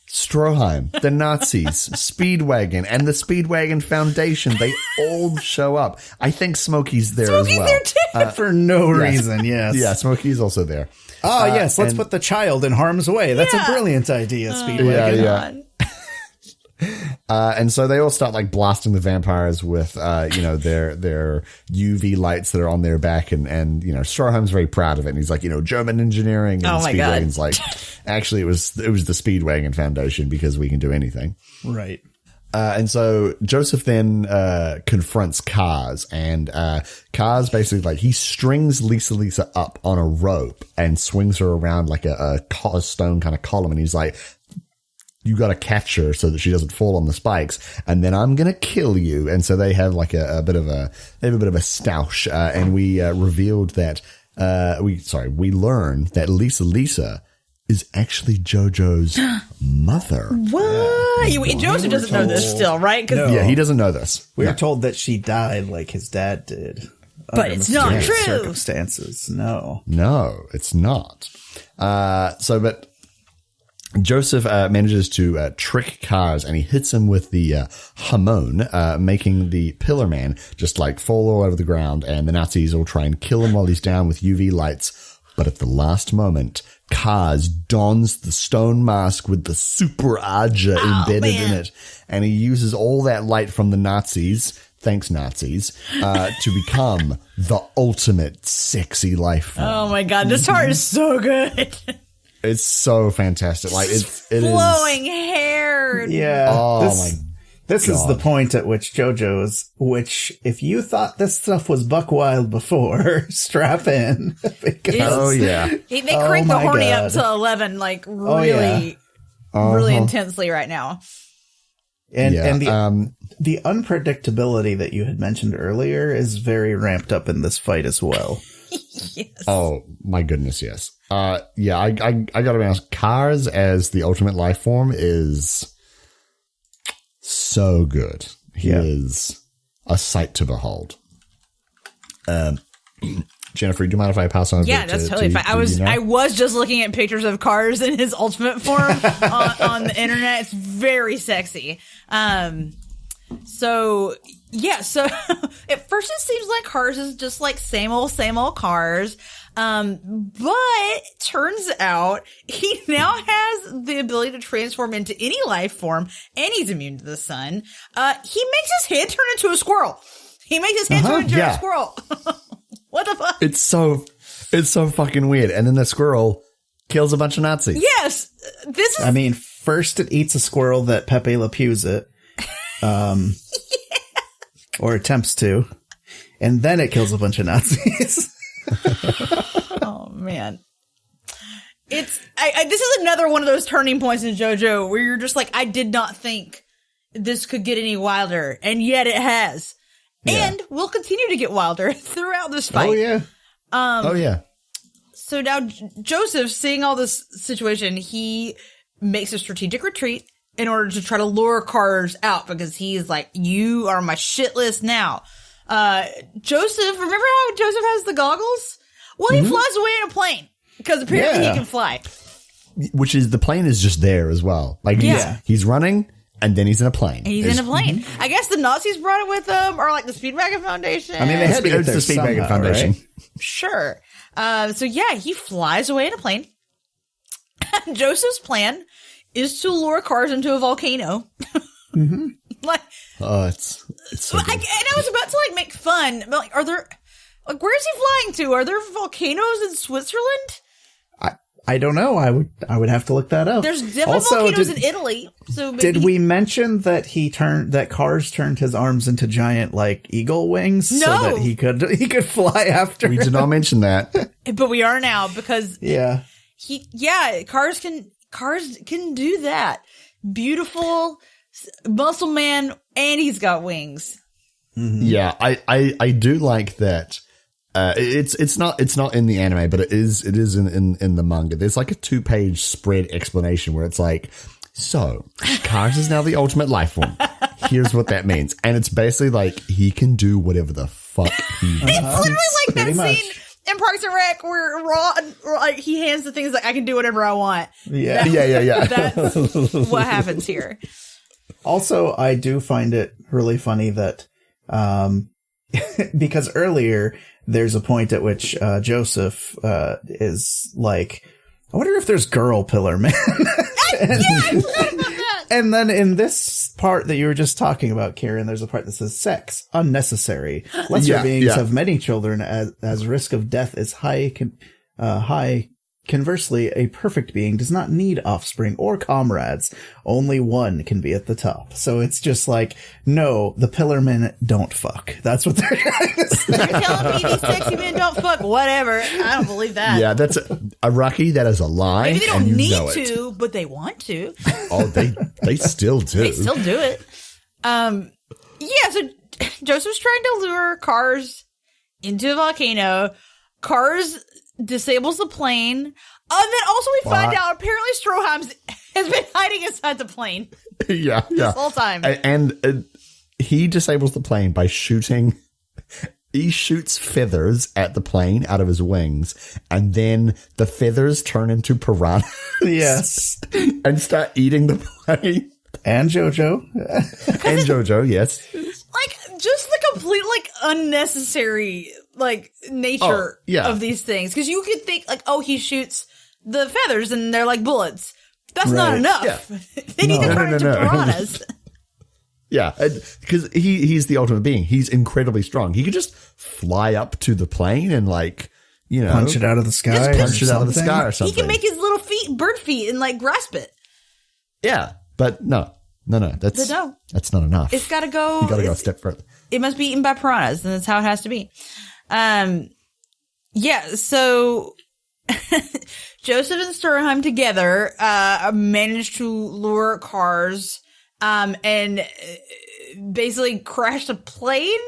Speaker 2: Stroheim, the Nazis, Speedwagon, and the Speedwagon Foundation, they all show up. I think Smokey's there as well.
Speaker 3: Smokey's there too.
Speaker 1: For no reason, yes.
Speaker 2: Yeah, Smokey's also there.
Speaker 1: Oh, yes, let's put the child in harm's way. That's a brilliant idea, Speedwagon.
Speaker 2: And so they all start like blasting the vampires with their UV lights that are on their back, and Stroheim's very proud of it, and he's like, German engineering, and Speedwagon's like, Actually, it was the Speedwagon Foundation because we can do anything.
Speaker 1: Right.
Speaker 2: And so Joseph then confronts Cars, and Cars basically, like, he strings Lisa up on a rope and swings her around like a stone kind of column, and he's like, you got to catch her so that she doesn't fall on the spikes, and then I'm gonna kill you. And so they have like a bit of a stoush, and we revealed that we learn that Lisa is actually JoJo's mother.
Speaker 3: What? Yeah. Joseph doesn't know this still, right?
Speaker 1: No.
Speaker 2: Yeah, he doesn't know this.
Speaker 1: We were told that she died like his dad did.
Speaker 3: But it's not true.
Speaker 1: Circumstances. No,
Speaker 2: it's not. But Joseph manages to trick Cars, and he hits him with the hamon, making the Pillar Man just like fall all over the ground, and the Nazis will try and kill him while he's down with UV lights. But at the last moment, Cars dons the stone mask with the super Aja embedded in it, and he uses all that light from the Nazis, thanks Nazis, to become the ultimate sexy life form.
Speaker 3: Oh my god, this art is so good.
Speaker 2: It's so fantastic. Like it
Speaker 3: flowing hair.
Speaker 1: Yeah.
Speaker 2: Oh
Speaker 1: This is the point at which which if you thought this stuff was buck wild before, strap in.
Speaker 2: Because,
Speaker 3: they crank the horny up to 11, like really intensely right now.
Speaker 1: And the unpredictability that you had mentioned earlier is very ramped up in this fight as well.
Speaker 3: Yes.
Speaker 2: Oh my goodness, yes. I gotta be honest, Cars as the ultimate life form is so good. He is a sight to behold. Jennifer, do you mind if I pass on?
Speaker 3: Yeah, that's totally fine. I was just looking at pictures of Cars in his ultimate form on the internet. It's very sexy. So at first it seems like Cars is just like same old Cars. But turns out he now has the ability to transform into any life form, and he's immune to the sun. He makes his head turn into a squirrel. A squirrel. What the fuck?
Speaker 2: It's so fucking weird. And then the squirrel kills a bunch of Nazis.
Speaker 3: Yes.
Speaker 1: I mean, first it eats a squirrel that Pepe Le Pew's it. Or attempts to. And then it kills a bunch of Nazis.
Speaker 3: Oh man, this is another one of those turning points in JoJo where you're just like, I did not think this could get any wilder, and yet it has, and will continue to get wilder throughout this fight.
Speaker 2: Oh yeah.
Speaker 3: So now Joseph, seeing all this situation, he makes a strategic retreat in order to try to lure Cars out, because he's like, you are my shit list now. Joseph, remember how Joseph has the goggles? Well, he flies away in a plane because apparently he can fly.
Speaker 2: Which is, the plane is just there as well. Like he's running and then he's in a plane.
Speaker 3: In a plane. I guess the Nazis brought it with them, or like the Speedwagon Foundation.
Speaker 1: I mean, they had to get
Speaker 2: the Speedwagon Foundation.
Speaker 1: Right?
Speaker 3: Sure. So he flies away in a plane. Joseph's plan is to lure Cars into a volcano.
Speaker 2: It's so good.
Speaker 3: And I was about to like make fun, but like, are there, like, where is he flying to? Are there volcanoes in Switzerland?
Speaker 1: I don't know. I would have to look that up.
Speaker 3: There's definitely volcanoes in Italy. So maybe
Speaker 1: did we mention that Cars turned his arms into giant like eagle wings so that he could fly after?
Speaker 2: We did not mention that,
Speaker 3: but we are now, because Cars can do that. Beautiful muscle man, and he's got wings.
Speaker 2: Mm-hmm. Yeah, I do like that. It's not in the anime, but it is in the manga. There's like a 2-page spread explanation where it's like, so Cars is now the ultimate life form. Here's what that means, and it's basically like he can do whatever the fuck he wants.
Speaker 3: It's literally like that scene in Parks and Rec where like he hands the things like, I can do whatever I want.
Speaker 2: Yeah.
Speaker 3: That's what happens here.
Speaker 1: Also, I do find it really funny that because earlier there's a point at which Joseph is like, I wonder if there's girl Pillar Man.
Speaker 3: I forgot about that.
Speaker 1: And then in this part that you were just talking about, Karen, there's a part that says sex unnecessary. Lesser beings have many children as risk of death is high Conversely, a perfect being does not need offspring or comrades. Only one can be at the top. So it's just like, no, the Pillarmen don't fuck. That's what they're trying to say.
Speaker 3: You're telling me these sexy men don't fuck? Whatever. I don't believe that.
Speaker 2: Yeah, that's a Rocky. That is a lie.
Speaker 3: Maybe they don't
Speaker 2: and
Speaker 3: need to, but they want to.
Speaker 2: Oh, they still do.
Speaker 3: They still do it. Yeah, so Joseph's trying to lure Cars into a volcano. Cars disables the plane. And then also we find out apparently Stroheim has been hiding inside the plane.
Speaker 2: Yeah.
Speaker 3: This whole time.
Speaker 2: And he disables the plane by shooting. He shoots feathers at the plane out of his wings, and then the feathers turn into piranhas.
Speaker 1: Yes.
Speaker 2: And start eating the plane.
Speaker 1: And JoJo.
Speaker 2: And JoJo, yes.
Speaker 3: Like, just the complete, like, unnecessary, like, nature of these things. Because you could think, like, oh, he shoots the feathers and they're like bullets. That's not enough. Yeah. They need to turn into piranhas.
Speaker 2: Yeah, because he's the ultimate being. He's incredibly strong. He could just fly up to the plane and, like, you know,
Speaker 1: punch it out of the sky.
Speaker 2: Punch it out of the sky or something.
Speaker 3: He can make his little feet, bird feet, and, like, grasp it.
Speaker 2: Yeah, but no. That's not enough.
Speaker 3: It's got to go.
Speaker 2: You got to go a step further.
Speaker 3: It must be eaten by piranhas, and that's how it has to be. Yeah. So Joseph and Stroheim together managed to lure Cars, and basically crashed a plane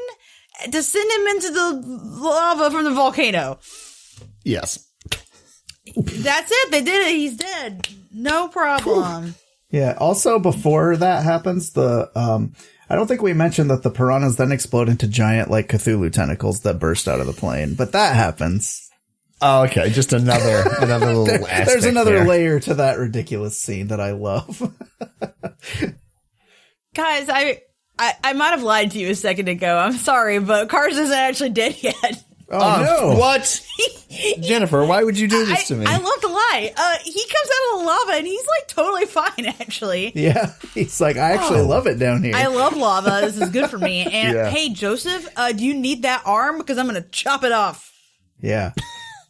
Speaker 3: to send him into the lava from the volcano.
Speaker 2: Yes.
Speaker 3: That's it. They did it. He's dead. No problem.
Speaker 1: Yeah. Also, before that happens, I don't think we mentioned that the piranhas then explode into giant, like, Cthulhu tentacles that burst out of the plane, but that happens.
Speaker 2: Oh, okay. Just another little aspect.
Speaker 1: There's another layer to that ridiculous scene that I love.
Speaker 3: Guys, I might have lied to you a second ago. I'm sorry, but Cars isn't actually dead yet.
Speaker 1: Oh, no.
Speaker 2: What? Jennifer, why would you do this to me?
Speaker 3: I love to lie. He comes out of the lava and he's like totally fine, actually.
Speaker 1: Yeah. He's like, I actually love it down here.
Speaker 3: I love lava. This is good for me. And hey, Joseph, do you need that arm? Because I'm going to chop it off.
Speaker 1: Yeah.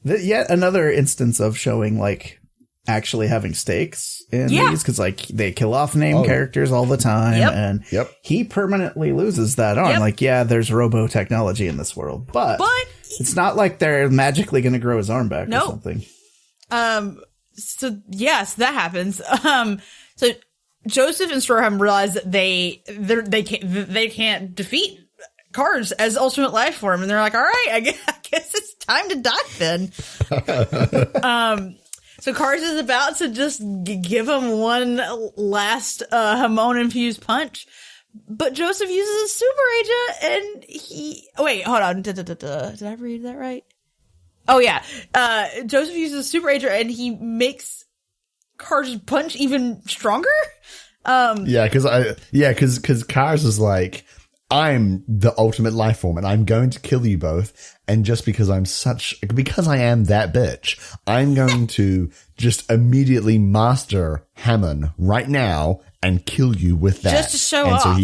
Speaker 1: Yet another instance of showing, like, actually having stakes in these, because, like, they kill off named characters all the time, and he permanently loses that arm. Like, yeah, there's robo technology in this world, but it's not like they're magically going to grow his arm back or something.
Speaker 3: So yes, that happens. So Joseph and Stroheim realize that they can't defeat Cars as ultimate life form, and they're like, all right, I guess it's time to die then. So Cars is about to just give him one last hormone-infused punch, but Joseph uses a super agent, and he... Oh, wait, hold on. Did I read that right? Oh, yeah. Joseph uses a super agent, and he makes Cars' punch even stronger?
Speaker 2: Because Cars is like, I'm the ultimate life form, and I'm going to kill you both. And just because because I am that bitch, I'm going to just immediately master Hammond right now and kill you with that.
Speaker 3: Just to show off.
Speaker 2: So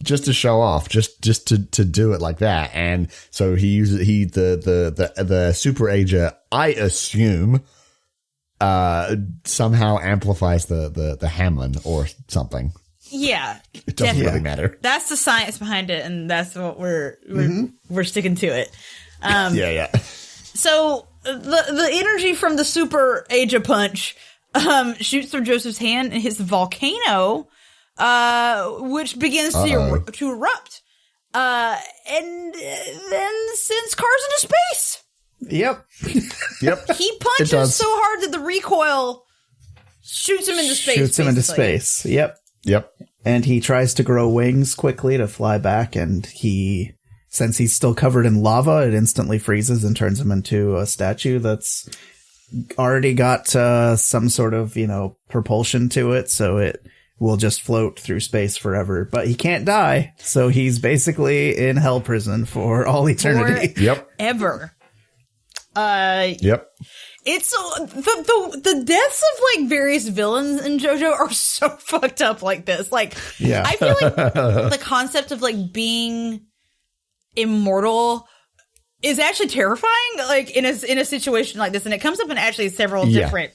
Speaker 2: just to show off, just to do it like that. And so he uses the super agent, I assume, somehow amplifies the Hammond or something.
Speaker 3: Yeah,
Speaker 2: it doesn't really matter.
Speaker 3: That's the science behind it, and that's what we're sticking to it. So the energy from the super Aja punch shoots through Joseph's hand and hits the volcano, which begins to erupt, and then sends Cars into space.
Speaker 1: Yep.
Speaker 3: He punches so hard that the recoil shoots him into space.
Speaker 1: Yep. And he tries to grow wings quickly to fly back, and since he's still covered in lava, it instantly freezes and turns him into a statue that's already got some sort of, propulsion to it, so it will just float through space forever. But he can't die, so he's basically in hell prison for all eternity.
Speaker 3: Ever. It's the deaths of like various villains in JoJo are so fucked up like this. Like, I feel like the concept of like being immortal is actually terrifying, like in a situation like this. And it comes up in actually several different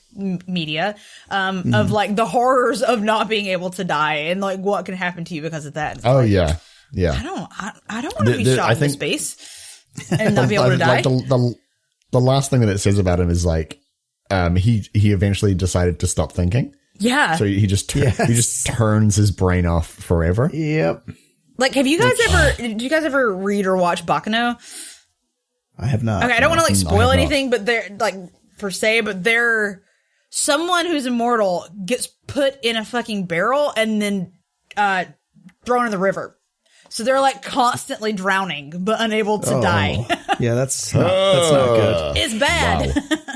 Speaker 3: media, of like the horrors of not being able to die and like what can happen to you because of that.
Speaker 2: Oh,
Speaker 3: like,
Speaker 2: yeah.
Speaker 3: I don't want to be shot into space and not be able to die.
Speaker 2: Like the last thing that it says about him is like, he eventually decided to stop thinking.
Speaker 3: Yeah.
Speaker 2: So he just turns his brain off forever.
Speaker 1: Yep.
Speaker 3: Like, did you guys ever read or watch Baccano?
Speaker 1: I have not.
Speaker 3: Okay, I don't want to like spoil anything, but they're like per se, but they're someone who's immortal gets put in a fucking barrel and then thrown in the river. So they're like constantly drowning but unable to die.
Speaker 1: Yeah, that's not good.
Speaker 3: It's bad.
Speaker 2: Wow.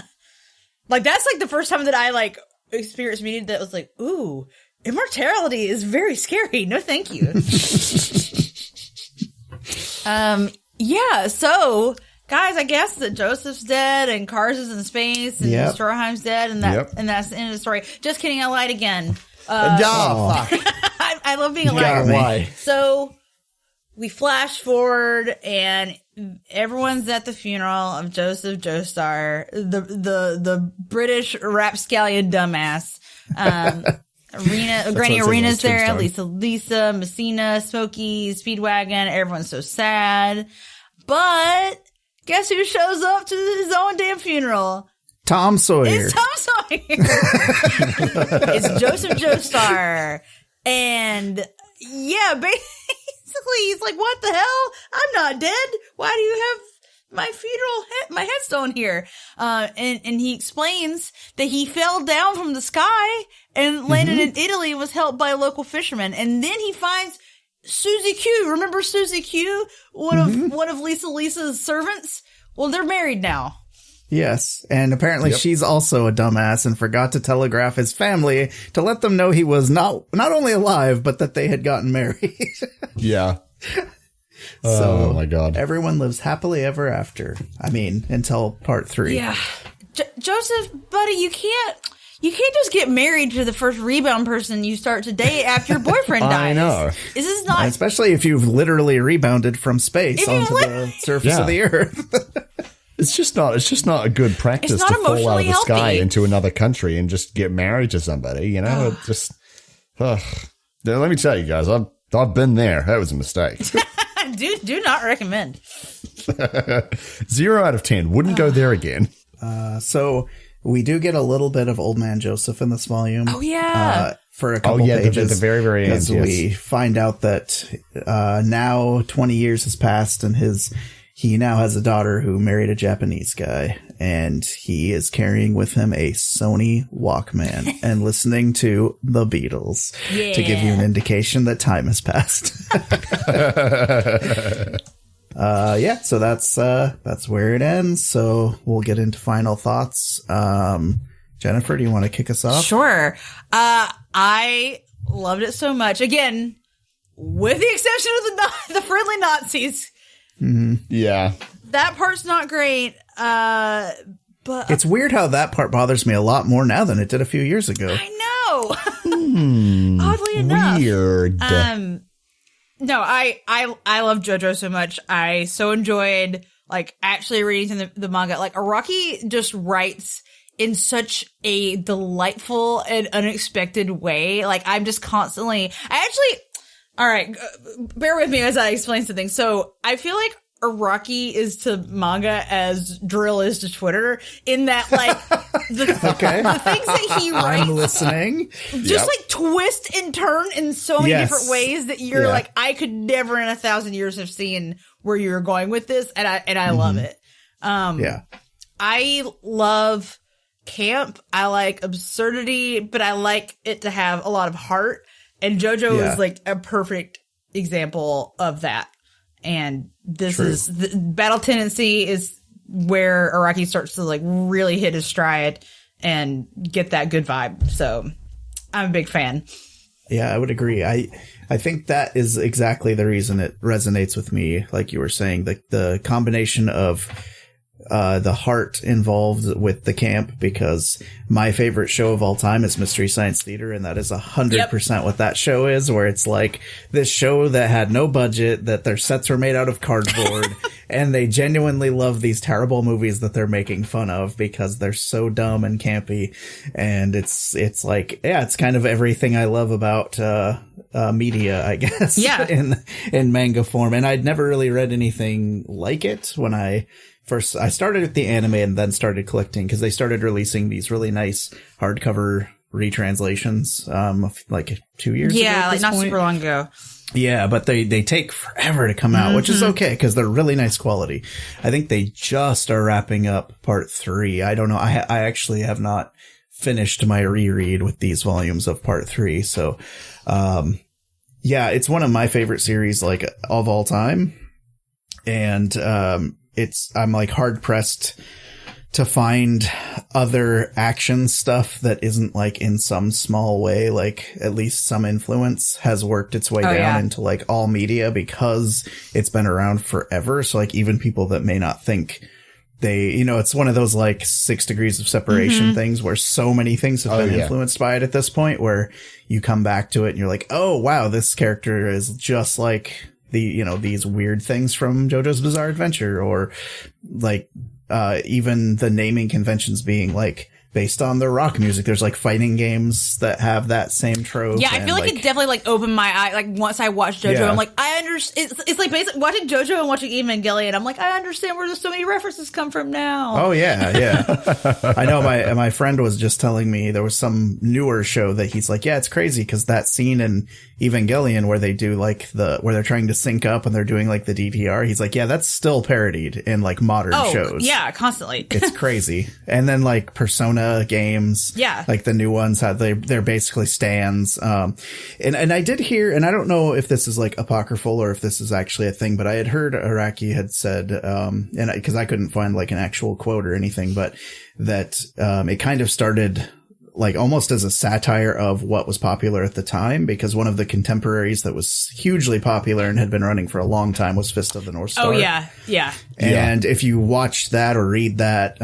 Speaker 3: Like that's like the first time that I like experienced media that was like, ooh, immortality is very scary. No, thank you. Yeah, so guys, I guess that Joseph's dead and Cars is in space and Stroheim's dead and that's the end of the story. Just kidding, I lied again. I love being a liar.
Speaker 1: Why?
Speaker 3: So we flash forward and everyone's at the funeral of Joseph Joestar, the British rapscallion dumbass. Granny Arena's there, Lisa, Messina, Smokey, Speedwagon. Everyone's so sad. But guess who shows up to his own damn funeral?
Speaker 1: Tom Sawyer.
Speaker 3: It's Tom Sawyer. It's Joseph Joestar. And yeah, basically he's like, what the hell? I'm not dead. Why do you have my headstone here? And he explains that he fell down from the sky and landed in Italy and was helped by a local fisherman. And then he finds Susie Q. Remember Susie Q? One of Lisa Lisa's servants? Well, they're married now.
Speaker 1: Yes, and apparently she's also a dumbass and forgot to telegraph his family to let them know he was not only alive, but that they had gotten married.
Speaker 2: Yeah.
Speaker 1: So,
Speaker 2: oh my God.
Speaker 1: Everyone lives happily ever after. I mean, until part 3.
Speaker 3: Yeah. Joseph, buddy, you can't just get married to the first rebound person you start to date after your boyfriend dies.
Speaker 2: I know.
Speaker 3: This is not...
Speaker 1: And especially if you've literally rebounded from space onto the surface of the earth.
Speaker 2: It's just not a good practice to fall out of the sky into another country and just get married to somebody, you know? Let me tell you guys, I've been there. That was a mistake.
Speaker 3: Do not recommend.
Speaker 2: 0 out of 10. Wouldn't go there again.
Speaker 1: So we do get a little bit of Old Man Joseph in this volume.
Speaker 3: Oh, yeah.
Speaker 1: For a couple pages.
Speaker 2: At the very, very end.
Speaker 1: Because we find out that now 20 years has passed and he now has a daughter who married a Japanese guy, and he is carrying with him a Sony Walkman and listening to the Beatles to give you an indication that time has passed. So that's where it ends. So we'll get into final thoughts. Jennifer, do you want to kick us off?
Speaker 3: Sure. I loved it so much. Again, with the exception of the friendly Nazis.
Speaker 2: Mm-hmm. Yeah.
Speaker 3: That part's not great. But
Speaker 1: it's weird how that part bothers me a lot more now than it did a few years ago.
Speaker 3: I know. Oddly enough.
Speaker 2: Weird.
Speaker 3: No, I love JoJo so much. I so enjoyed like actually reading the manga. Like Araki just writes in such a delightful and unexpected way. Like I'm just constantly, all right, bear with me as I explain something. So I feel like Araki is to manga as Drill is to Twitter in that, like, the things that he writes.
Speaker 1: I'm listening.
Speaker 3: Just like twist and turn in so many different ways that you're like, I could never in 1,000 years have seen where you were going with this. And I love it. I love camp. I like absurdity, but I like it to have a lot of heart. And JoJo is like a perfect example of that. And this is Battle Tendency is where Araki starts to like really hit his stride and get that good vibe. So I'm a big fan.
Speaker 1: Yeah, I would agree. I think that is exactly the reason it resonates with me. Like you were saying, the combination of the heart involved with the camp, because my favorite show of all time is Mystery Science Theater, and that is 100% what that show is, where it's like this show that had no budget, that their sets were made out of cardboard, and they genuinely love these terrible movies that they're making fun of because they're so dumb and campy. And it's like, yeah, it's kind of everything I love about media, I guess, in manga form. And I'd never really read anything like it when I started with the anime and then started collecting, because they started releasing these really nice hardcover retranslations like 2 years ago.
Speaker 3: Yeah, like not super long ago.
Speaker 1: Yeah, but they take forever to come out, which is okay because they're really nice quality. I think they just are wrapping up part 3. I don't know. I actually have not finished my reread with these volumes of part 3. So, yeah, it's one of my favorite series, like, of all time. And, I'm like hard pressed to find other action stuff that isn't like in some small way, like at least some influence has worked its way down into like all media, because it's been around forever. So like even people that may not think it's one of those like 6 degrees of separation things where so many things have been influenced by it at this point, where you come back to it and you're like, oh wow, this character is just like these weird things from JoJo's Bizarre Adventure, or like, even the naming conventions being like based on the rock music. There's like fighting games that have that same trope.
Speaker 3: Yeah, I feel like it definitely like opened my eye. Like once I watched JoJo, I'm like, I understand. It's like basically watching JoJo and watching Evangelion. I'm like, I understand where there's so many references come from now.
Speaker 1: Oh yeah. I know my friend was just telling me there was some newer show that he's like, yeah, it's crazy because that scene in Evangelion where they do like where they're trying to sync up and they're doing like the DTR. He's like, yeah, that's still parodied in like modern shows.
Speaker 3: Yeah, constantly.
Speaker 1: It's crazy. And then like Persona games, like the new ones they're basically stands. And I did hear, and I don't know if this is like apocryphal or if this is actually a thing, but I had heard Araki had said, and because I couldn't find like an actual quote or anything, but that it kind of started like almost as a satire of what was popular at the time, because one of the contemporaries that was hugely popular and had been running for a long time was Fist of the North Star.
Speaker 3: Oh yeah.
Speaker 1: And if you watch that or read that,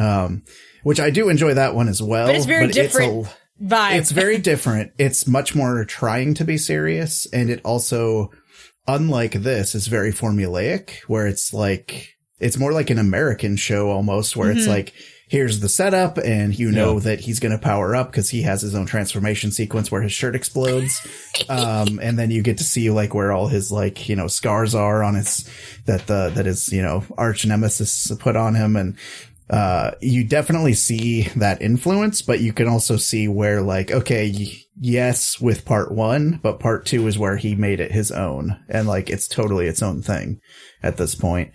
Speaker 1: which I do enjoy that one as well.
Speaker 3: But it's very different vibe.
Speaker 1: It's very different. It's much more trying to be serious. And it also, unlike this, is very formulaic, where it's like, it's more like an American show almost, where it's like, here's the setup, and know that he's going to power up because he has his own transformation sequence where his shirt explodes. And then you get to see like where all his like, scars are on his, that his, arch nemesis put on him. And, you definitely see that influence, but you can also see where like, okay, yes, with part 1, but part 2 is where he made it his own. And like, it's totally its own thing at this point.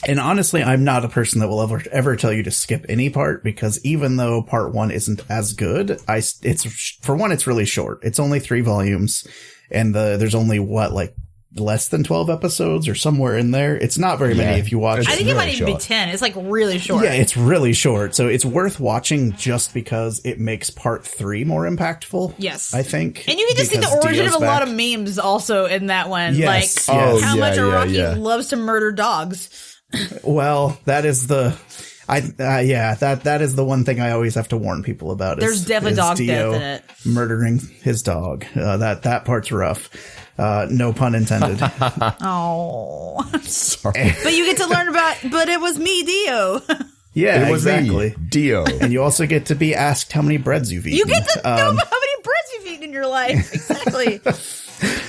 Speaker 1: And honestly, I'm not a person that will ever tell you to skip any part, because even though part 1 isn't as good, it's really short. It's only 3 volumes, and there's only less than 12 episodes or somewhere in there. It's not very many if you watch it.
Speaker 3: I think it might even be 10. It's like really short.
Speaker 1: Yeah, it's really short. So it's worth watching just because it makes part 3 more impactful.
Speaker 3: Yes.
Speaker 1: I think.
Speaker 3: And you get to see the origin of a lot of memes also in that one.
Speaker 1: Yes,
Speaker 3: like how much Araki loves to murder dogs.
Speaker 1: Well, that is that is the one thing I always have to warn people about.
Speaker 3: There's definitely dog death in it.
Speaker 1: Murdering his dog. That part's rough. No pun intended.
Speaker 3: Oh,
Speaker 2: sorry.
Speaker 3: But you get to learn but it was me, Dio.
Speaker 1: Yeah, exactly.
Speaker 2: Dio.
Speaker 1: And you also get to be asked how many breads you've eaten.
Speaker 3: You get to know how many breads you've eaten in your life. Exactly.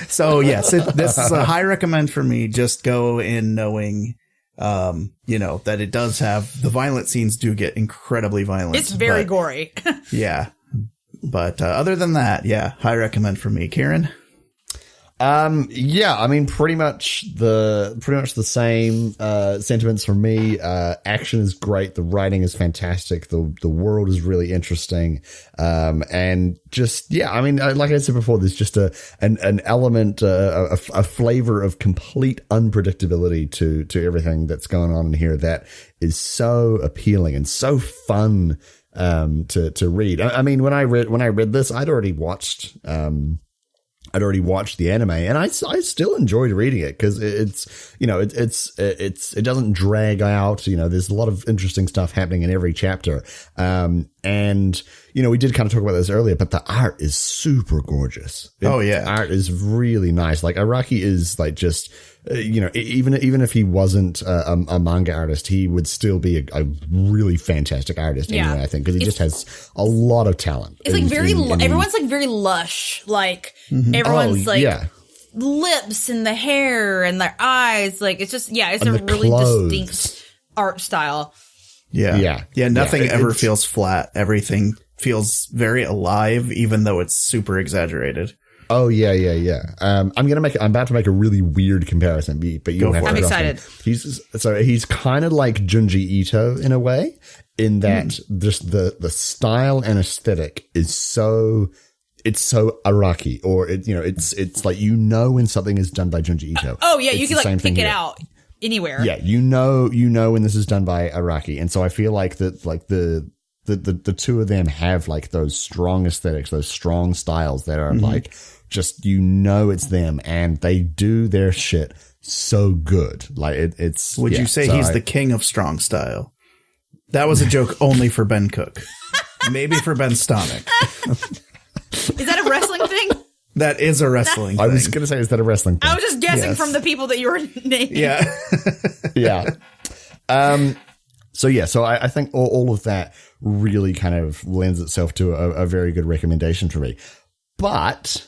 Speaker 1: So yes, this is a high recommend for me. Just go in knowing, that it does have, the violent scenes do get incredibly violent.
Speaker 3: It's very gory.
Speaker 1: Yeah. But other than that, high recommend for me. Kieran?
Speaker 2: I mean, pretty much the same, sentiments for me. Action is great. The writing is fantastic. The world is really interesting. And just, I mean, like I said before, there's just an element, a flavor of complete unpredictability to everything that's going on in here that is so appealing and so fun, to read. I mean, when I read this, I'd already watched, I'd already watched the anime, and I still enjoyed reading it because it's, you know, it doesn't drag out. You know, there's a lot of interesting stuff happening in every chapter. And, you know, we did kind of talk about this earlier, but the art is super gorgeous. The art is really nice. Like, Araki is like just, you know, even if he wasn't a manga artist, he would still be a really fantastic artist anyway, I think, because he just has a lot of talent.
Speaker 3: It's like everyone's like very lush. Like, everyone's lips and the hair and their eyes. Like, it's just, it's a really distinct art style.
Speaker 1: Yeah. Nothing ever feels flat. Everything feels very alive, even though it's super exaggerated.
Speaker 2: Oh, yeah. I'm about to make a really weird comparison, but you have to.
Speaker 3: I'm excited.
Speaker 2: He's kind of like Junji Ito in a way, in that just the style and aesthetic is so Araki, or it's like, you know, when something is done by Junji Ito.
Speaker 3: You can like pick it out anywhere.
Speaker 2: Yeah, you know when this is done by Araki, and so I feel like that, like the two of them have like those strong aesthetics, those strong styles that are like, just, you know, it's them, and they do their shit so good. Like, it's.
Speaker 1: Would you say he's the king of strong style? That was a joke only for Ben Cook, maybe for Ben Stonick.
Speaker 3: Is that a wrestling thing?
Speaker 1: That is a wrestling thing.
Speaker 2: I was going to say, is that a wrestling thing?
Speaker 3: I was just guessing from the people that you were naming.
Speaker 1: Yeah.
Speaker 2: Yeah. So I think all of that really kind of lends itself to a very good recommendation for me. But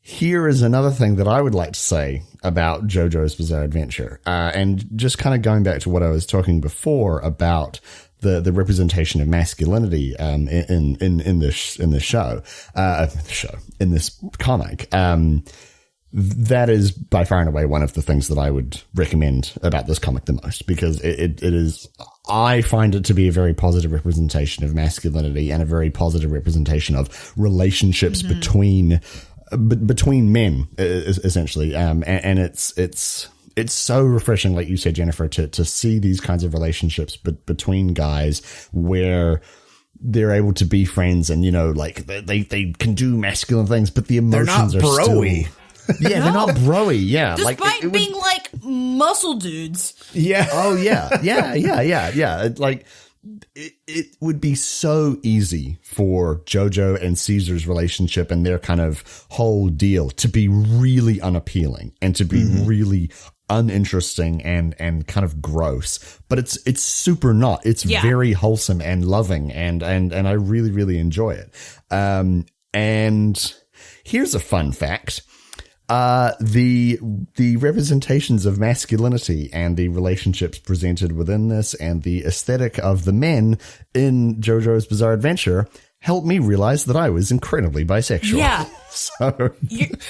Speaker 2: here is another thing that I would like to say about JoJo's Bizarre Adventure. And just kind of going back to what I was talking before about the representation of masculinity in this comic. That is by far and away one of the things that I would recommend about this comic the most, because it is, I find it to be a very positive representation of masculinity and a very positive representation of relationships between men, essentially. And it's so refreshing, like you said, Jennifer, to see these kinds of relationships between guys where they're able to be friends, and, you know, like they can do masculine things, but the emotions are
Speaker 1: broy.
Speaker 2: Still. Yeah, they're not broy. Yeah,
Speaker 3: despite being like muscle dudes.
Speaker 1: Yeah.
Speaker 2: Oh yeah. Like, it would be so easy for JoJo and Caesar's relationship and their kind of whole deal to be really unappealing and to be really uninteresting and kind of gross, but it's super not. It's very wholesome and loving, and I really, really enjoy it. And here's a fun fact. The representations of masculinity and the relationships presented within this and the aesthetic of the men in JoJo's Bizarre Adventure helped me realize that I was incredibly bisexual.
Speaker 3: Yeah.
Speaker 2: So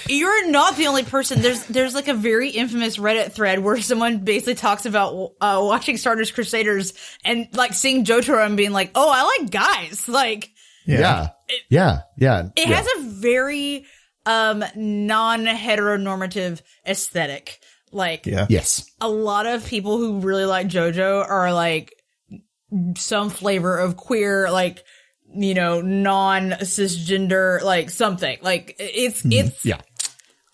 Speaker 3: you're not the only person. There's like a very infamous Reddit thread where someone basically talks about watching Stardust Crusaders and like seeing Jotaro and being like, "Oh, I like guys." Like,
Speaker 2: It
Speaker 3: has a very non-heteronormative aesthetic. Like,
Speaker 2: yes,
Speaker 3: a lot of people who really like JoJo are like some flavor of queer, like, you know, non-cisgender, like something. Like, it's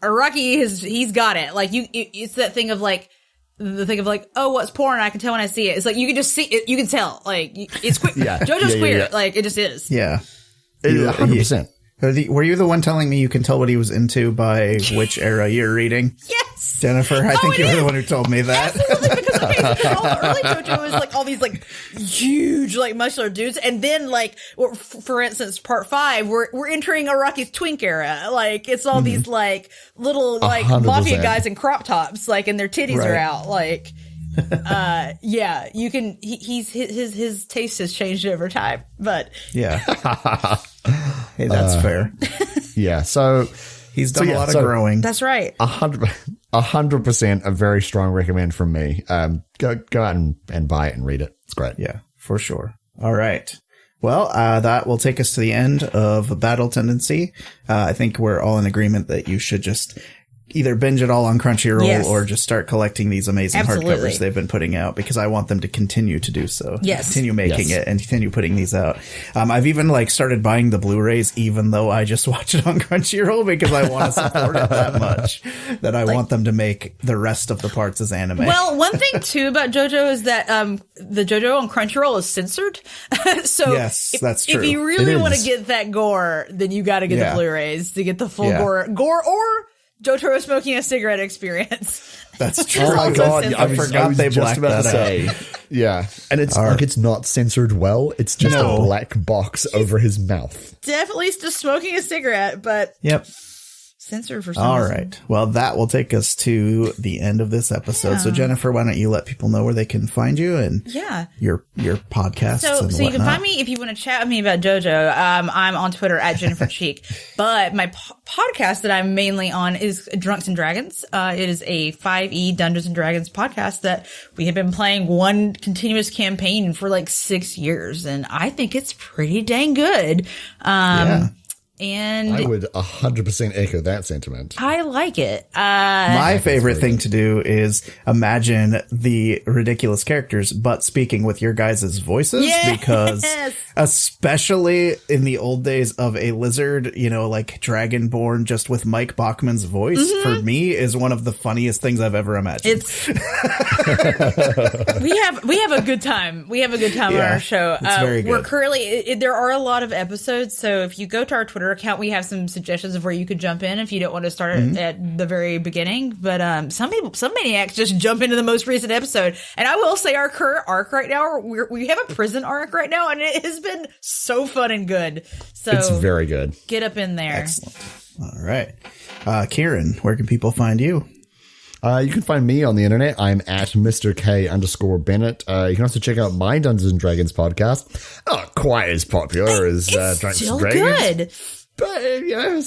Speaker 3: Araki he's got it. Like, it's that thing of like, the thing of like, oh, what's porn? I can tell when I see it. It's like, you can just see it. You can tell. Like, it's queer. JoJo's queer. Yeah. Like, it just is.
Speaker 1: Yeah.
Speaker 2: 100%.
Speaker 1: Were you the one telling me you can tell what he was into by which era you're reading?
Speaker 3: Yes,
Speaker 1: Jennifer. I think you were the one who told me that.
Speaker 3: Absolutely, because all the early JoJo is like all these like huge like muscular dudes, and then like for instance, part 5, we're entering Araki's twink era. Like, it's all these like little like
Speaker 2: 100%.
Speaker 3: mafia guys in crop tops, like, and their titties are out. Like, you can. His taste has changed over time, but
Speaker 1: yeah. Hey, that's fair.
Speaker 2: Yeah, so
Speaker 1: he's done a lot of growing.
Speaker 3: That's right.
Speaker 2: 100%, a very strong recommend from me. Go out and buy it and read it. It's great.
Speaker 1: Yeah, for sure. All right. Well, that will take us to the end of Battle Tendency. I think we're all in agreement that you should just either binge it all on Crunchyroll or just start collecting these amazing hardcovers they've been putting out, because I want them to continue to do so. Continue making it and continue putting these out. I've even like started buying the Blu-rays, even though I just watch it on Crunchyroll, because I want to support it that much that I want them to make the rest of the parts as anime.
Speaker 3: Well, one thing too about JoJo is that the JoJo on Crunchyroll is censored. So
Speaker 1: that's true.
Speaker 3: If you really want to get that gore, then you got to get the Blu-rays to get the full gore or Jotaro smoking a cigarette experience.
Speaker 1: That's true.
Speaker 2: Oh my god! I forgot they
Speaker 1: blacked that out.
Speaker 2: Yeah, and it's like it's not censored well. It's just a black box over his mouth.
Speaker 3: Definitely just smoking a cigarette, but censored for some reason.
Speaker 1: All right. Well, that will take us to the end of this episode. So, Jennifer, why don't you let people know where they can find you and your podcasts and whatnot.
Speaker 3: So you can find me if you want to chat with me about JoJo. I'm on Twitter at Jennifer Cheek. But my podcast that I'm mainly on is Drunks and Dragons. It is a 5e Dungeons and Dragons podcast that we have been playing one continuous campaign for like 6 years. And I think it's pretty dang good. And
Speaker 2: I would 100% echo that sentiment.
Speaker 3: I like it.
Speaker 1: My favorite thing to do is imagine the ridiculous characters, but speaking with your guys' voices, because especially in the old days of a lizard, you know, like Dragonborn, just with Mike Bachman's voice, for me is one of the funniest things I've ever imagined.
Speaker 3: We have a good time. We have a good time on our show.
Speaker 1: It's very good.
Speaker 3: We're currently, there are a lot of episodes, so if you go to our Twitter account, we have some suggestions of where you could jump in if you don't want to start at the very beginning. But some maniacs just jump into the most recent episode. And I will say our current arc right now, we have a prison arc right now, and it has been so fun and good. So
Speaker 2: it's very good.
Speaker 3: Get up in there.
Speaker 1: Excellent. All right. Kieran, where can people find you?
Speaker 2: You can find me on the internet. I'm at Mr. K_Bennett. You can also check out my Dungeons and Dragons podcast. Not quite as popular as Drunks and Dragons. Good. But, you know,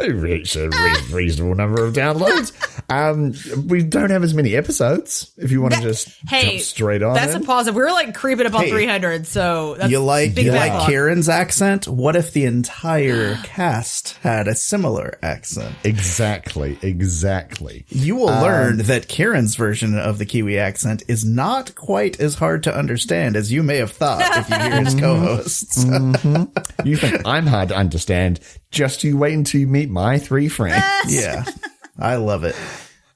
Speaker 2: it reached a reasonable number of downloads. We don't have as many episodes, if you want to just jump straight on.
Speaker 3: That's a positive. We're like creeping up on 300, so that's
Speaker 1: you like Kieran's accent? What if the entire cast had a similar accent?
Speaker 2: Exactly.
Speaker 1: You will learn that Kieran's version of the Kiwi accent is not quite as hard to understand as you may have thought if you hear his co-hosts.
Speaker 2: You think I'm hard to understand? Just you wait until you meet my 3 friends.
Speaker 1: Yeah, I love it.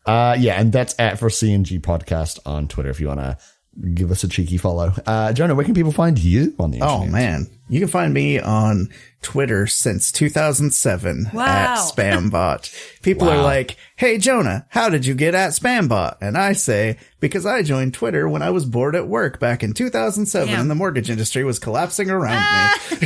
Speaker 2: And that's at for CNG Podcast on Twitter if you want to give us a cheeky follow. Jonah, where can people find you on the internet?
Speaker 1: Oh, man. You can find me on Twitter since 2007 at Spambot. People are like, hey, Jonah, how did you get at Spambot? And I say, because I joined Twitter when I was bored at work back in 2007 and the mortgage industry was collapsing around me.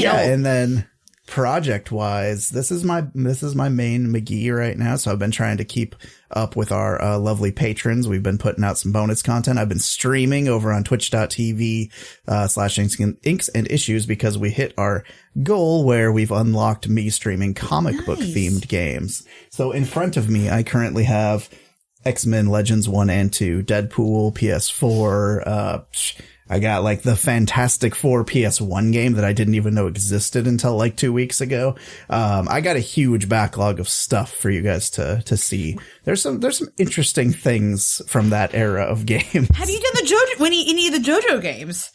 Speaker 1: And then project wise, this is my main McGee right now. So I've been trying to keep up with our lovely patrons. We've been putting out some bonus content. I've been streaming over on twitch.tv / Inks and Issues because we hit our goal where we've unlocked me streaming comic book themed games. So in front of me, I currently have X-Men Legends 1 and 2, Deadpool, PS4, I got like the Fantastic Four PS1 game that I didn't even know existed until like 2 weeks ago. I got a huge backlog of stuff for you guys to see. There's some interesting things from that era of games.
Speaker 3: Have you done any of the JoJo games?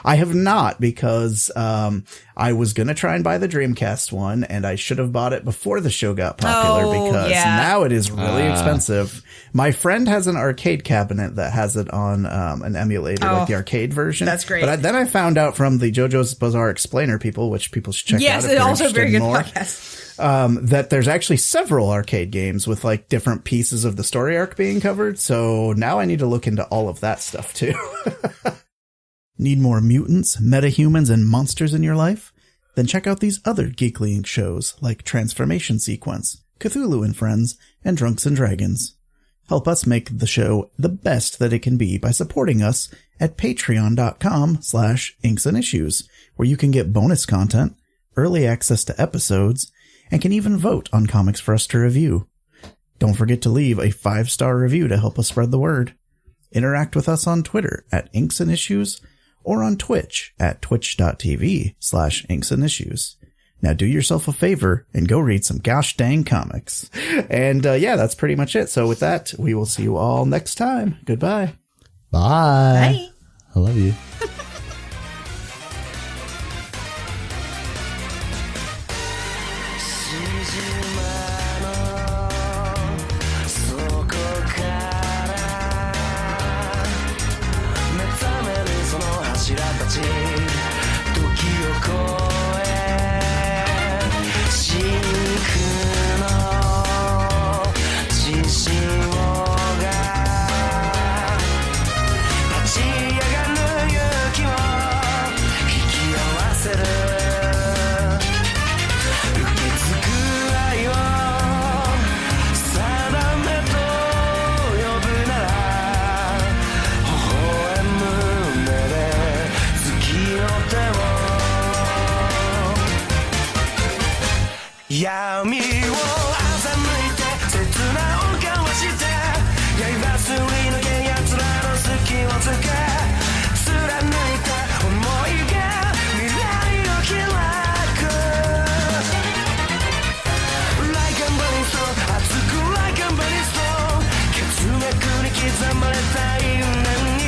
Speaker 1: I have not, because I was going to try and buy the Dreamcast one, and I should have bought it before the show got popular because now it is really expensive. My friend has an arcade cabinet that has it on an emulator, like the arcade version.
Speaker 3: That's great.
Speaker 1: But then I found out from the JoJo's Bizarre Explainer people, which people should check out.
Speaker 3: Yes, it's also a very good podcast.
Speaker 1: That there's actually several arcade games with like different pieces of the story arc being covered. So now I need to look into all of that stuff too. Need more mutants, metahumans, and monsters in your life? Then check out these other Geekly Inc. shows like Transformation Sequence, Cthulhu and Friends, and Drunks and Dragons. Help us make the show the best that it can be by supporting us at patreon.com/inksandissues, where you can get bonus content, early access to episodes, and can even vote on comics for us to review. Don't forget to leave a 5-star review to help us spread the word. Interact with us on Twitter at Inks and Issues, or on Twitch at twitch.tv/inksandissues. Now do yourself a favor and go read some gosh dang comics. And yeah, that's pretty much it. So with that, we will see you all next time. Goodbye.
Speaker 2: Bye.
Speaker 3: Bye.
Speaker 2: I love you.
Speaker 4: 闇を欺いて切な音交わして刃すり抜け奴らの隙をつけ貫いた想いが未来を開く Like a burning stone 熱く Like a burning stone 血脈に刻まれた因縁に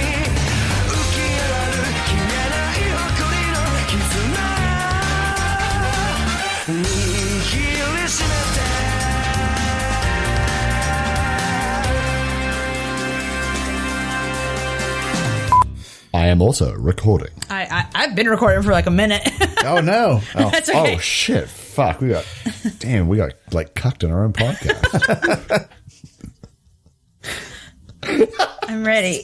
Speaker 4: 浮き上がる消えない誇りの絆
Speaker 2: I am also recording.
Speaker 3: I've been recording for like a minute.
Speaker 1: Oh no.
Speaker 2: Oh,
Speaker 3: That's okay.
Speaker 2: Oh shit. Fuck. We got like cucked in our own podcast.
Speaker 3: I'm ready.